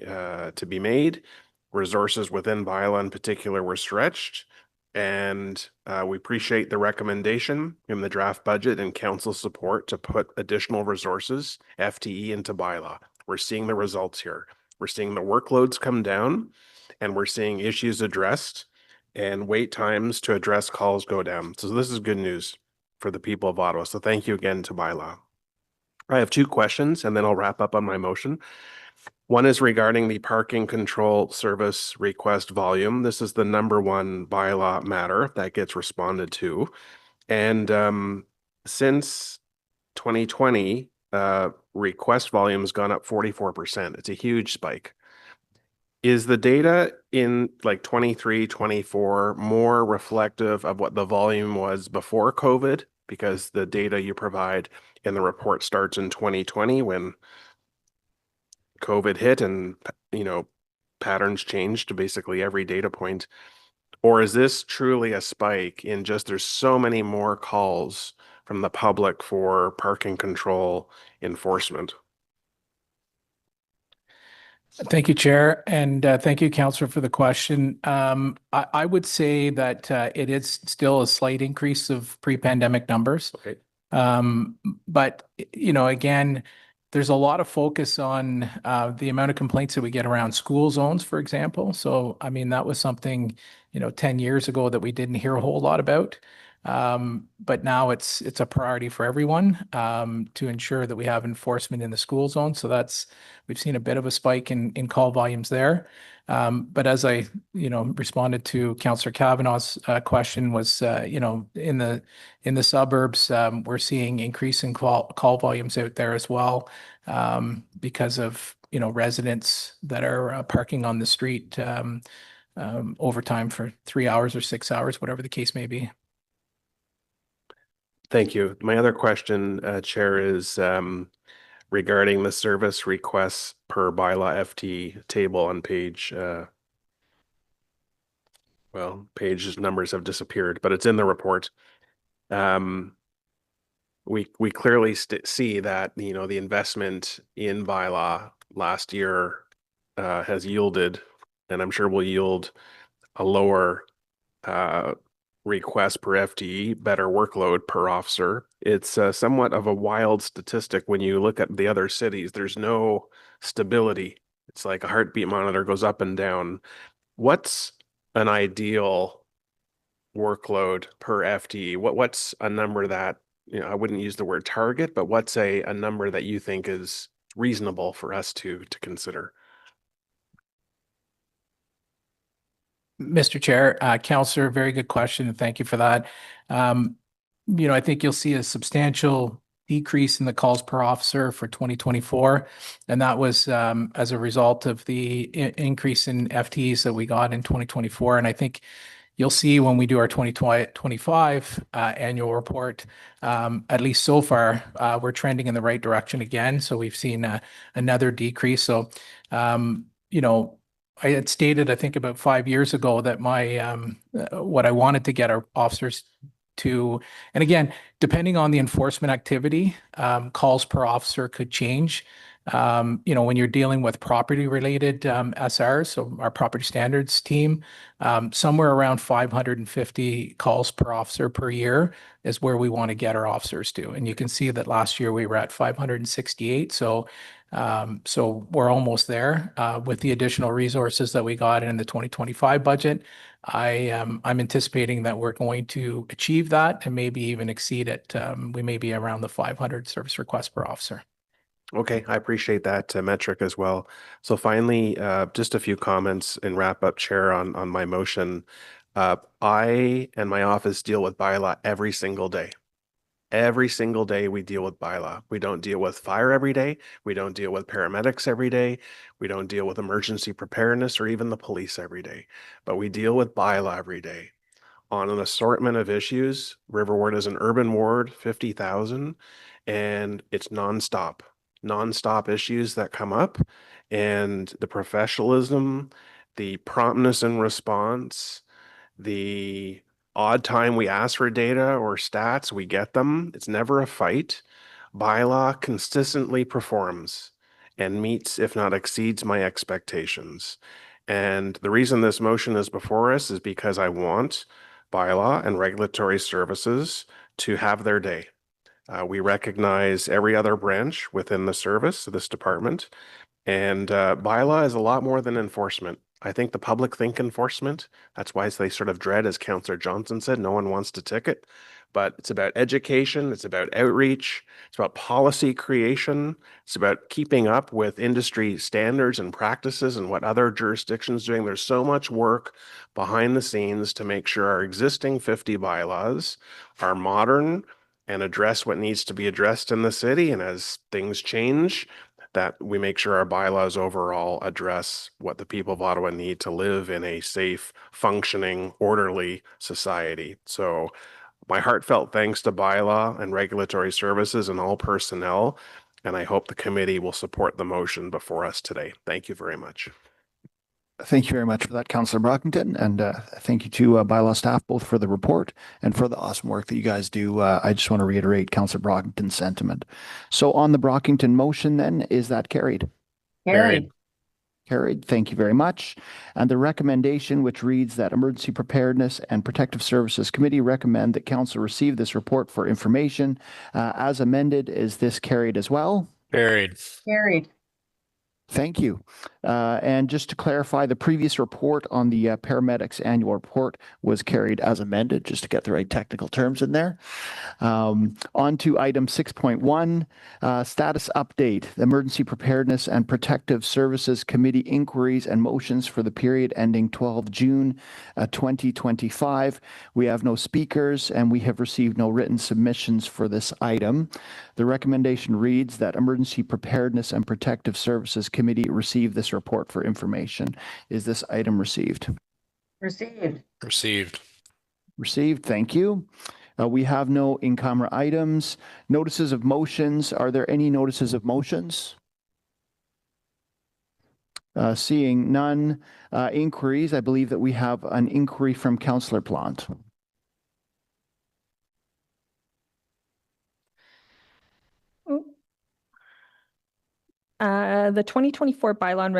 made. Resources within bylaw in particular were stretched, and we appreciate the recommendation in the draft budget and council support to put additional resources, FTE, into bylaw. We're seeing the results here. We're seeing the workloads come down, and we're seeing issues addressed, and wait times to address calls go down. So this is good news. for the people of Ottawa. So thank you again to bylaw. I have two questions and then I'll wrap up on my motion. One is regarding the parking control service request volume. This is the number one bylaw matter that gets responded to. And since 2020, request volume has gone up 44%. It's a huge spike. Is the data in like 23, 24 more reflective of what the volume was before COVID? Because the data you provide in the report starts in 2020 when COVID hit and, you know, patterns changed to basically every data point. Or is this truly a spike in just there's so many more calls from the public for parking control enforcement? Thank you, Chair, and thank you, Councillor, for the question. I would say that it is still a slight increase of pre-pandemic numbers. Okay. But, you know, again, there's a lot of focus on the amount of complaints that we get around school zones, for example. So, I mean, that was something, you know, 10 years ago that we didn't hear a whole lot about. But now it's a priority for everyone to ensure that we have enforcement in the school zone. So we've seen a bit of a spike in call volumes there. But as I, you know, responded to Councillor Kavanaugh's question was, you know, in the suburbs, we're seeing increasing call volumes out there as well because of, you know, residents that are parking on the street overtime for 3 hours or 6 hours, whatever the case may be. Thank you. My other question, Chair, is regarding the service requests per bylaw FT table on page, well, page numbers have disappeared, but it's in the report. We clearly see that, you know, the investment in bylaw last year has yielded, and I'm sure will yield a lower request per FTE, better workload per officer. It's somewhat of a wild statistic when you look at the other cities. There's no stability. It's like a heartbeat monitor goes up and down. What's an ideal workload per FTE? What's a number that, you know, I wouldn't use the word target, but what's a number that you think is reasonable for us to consider? Mr. Chair, Councillor, very good question, and thank you for that. You know, I think you'll see a substantial decrease in the calls per officer for 2024, and that was as a result of the increase in FTEs that we got in 2024. And I think you'll see when we do our 2025 annual report, at least so far, we're trending in the right direction again. So we've seen another decrease. So, you know, I had stated, I think about 5 years ago that my what I wanted to get our officers to, and again, depending on the enforcement activity, calls per officer could change. You know, when you're dealing with property related SRs, so our property standards team, somewhere around 550 calls per officer per year is where we want to get our officers to. And you can see that last year we were at 568. So we're almost there with the additional resources that we got in the 2025 budget. I'm anticipating that we're going to achieve that and maybe even exceed it. We may be around the 500 service requests per officer. Okay, I appreciate that metric as well. So finally, just a few comments and wrap up, Chair, on my motion. I and my office deal with bylaw every single day. Every single day we deal with bylaw. We don't deal with fire every day. We don't deal with paramedics every day. We don't deal with emergency preparedness or even the police every day. But we deal with bylaw every day on an assortment of issues. River Ward is an urban ward, 50,000, and it's nonstop issues that come up, and the professionalism, the promptness in response, the odd time we ask for data or stats, we get them. It's never a fight. Bylaw consistently performs and meets, if not exceeds, my expectations. And the reason this motion is before us is because I want bylaw and regulatory services to have their day. We recognize every other branch within the service, this department, and bylaw is a lot more than enforcement. I think the public think enforcement. That's why they sort of dread, as Councillor Johnson said, no one wants to ticket. But it's about education, it's about outreach, it's about policy creation, it's about keeping up with industry standards and practices and what other jurisdictions doing. There's so much work behind the scenes to make sure our existing 50 bylaws are modern and address what needs to be addressed in the city. And as things change, that we make sure our bylaws overall address what the people of Ottawa need to live in a safe, functioning, orderly society. So my heartfelt thanks to bylaw and regulatory services and all personnel, and I hope the committee will support the motion before us today. Thank you very much. Thank you very much for that, Councillor Brockington, and thank you to bylaw staff both for the report and for the awesome work that you guys do. I just want to reiterate Councillor Brockington's sentiment. So on the Brockington motion then, is that carried? Carried. Carried. Thank you very much. And the recommendation, which reads that Emergency Preparedness and Protective Services Committee recommend that Council receive this report for information as amended. Is this carried as well? Carried. Carried. Thank you. And just to clarify, the previous report on the paramedics annual report was carried as amended, just to get the right technical terms in there. On to item 6.1, status update, the Emergency Preparedness and Protective Services Committee inquiries and motions for the period ending 12 June 2025. We have no speakers and we have received no written submissions for this item. The recommendation reads that Emergency Preparedness and Protective Services Committee receive this report for information. Is this item received? Received. Received. Received. Thank you. We have no in-camera items. Notices of motions. Are there any notices of motions? Seeing none. Inquiries. I believe that we have an inquiry from Councillor Plante. The 2024 Bylaw and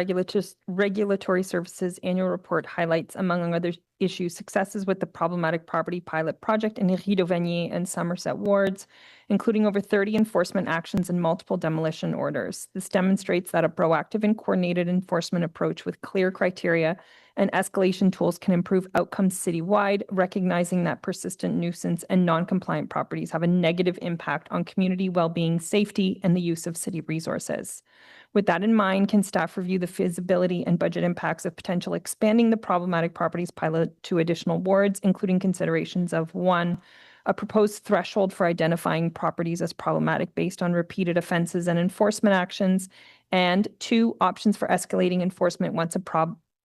Regulatory Services Annual Report highlights, among other issues, successes with the problematic property pilot project in Rideau-Vanier and Somerset wards, including over 30 enforcement actions and multiple demolition orders. This demonstrates that a proactive and coordinated enforcement approach with clear criteria and escalation tools can improve outcomes citywide, recognizing that persistent nuisance and non-compliant properties have a negative impact on community well-being, safety, and the use of city resources. With that in mind, can staff review the feasibility and budget impacts of potential expanding the problematic properties pilot to additional wards, including considerations of 1, a proposed threshold for identifying properties as problematic based on repeated offenses and enforcement actions, and 2, options for escalating enforcement once a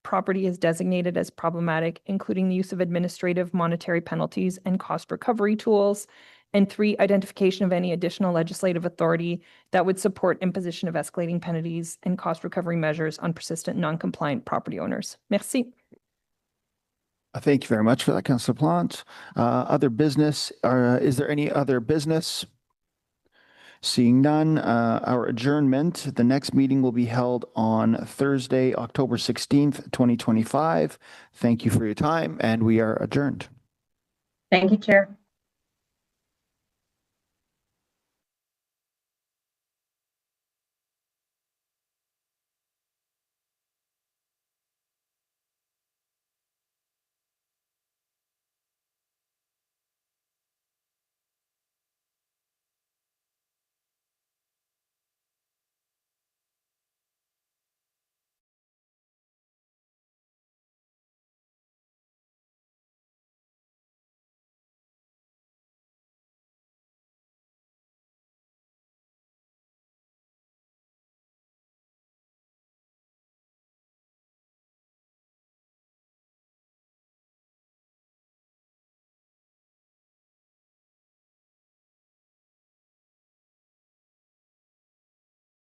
property is designated as problematic, including the use of administrative, monetary penalties, and cost recovery tools. And 3, identification of any additional legislative authority that would support imposition of escalating penalties and cost recovery measures on persistent non-compliant property owners. Merci. Thank you very much for that, Councillor Plante. Other business, is there any other business? Seeing none, our adjournment, the next meeting will be held on Thursday, October 16th, 2025. Thank you for your time, and we are adjourned. Thank you, Chair.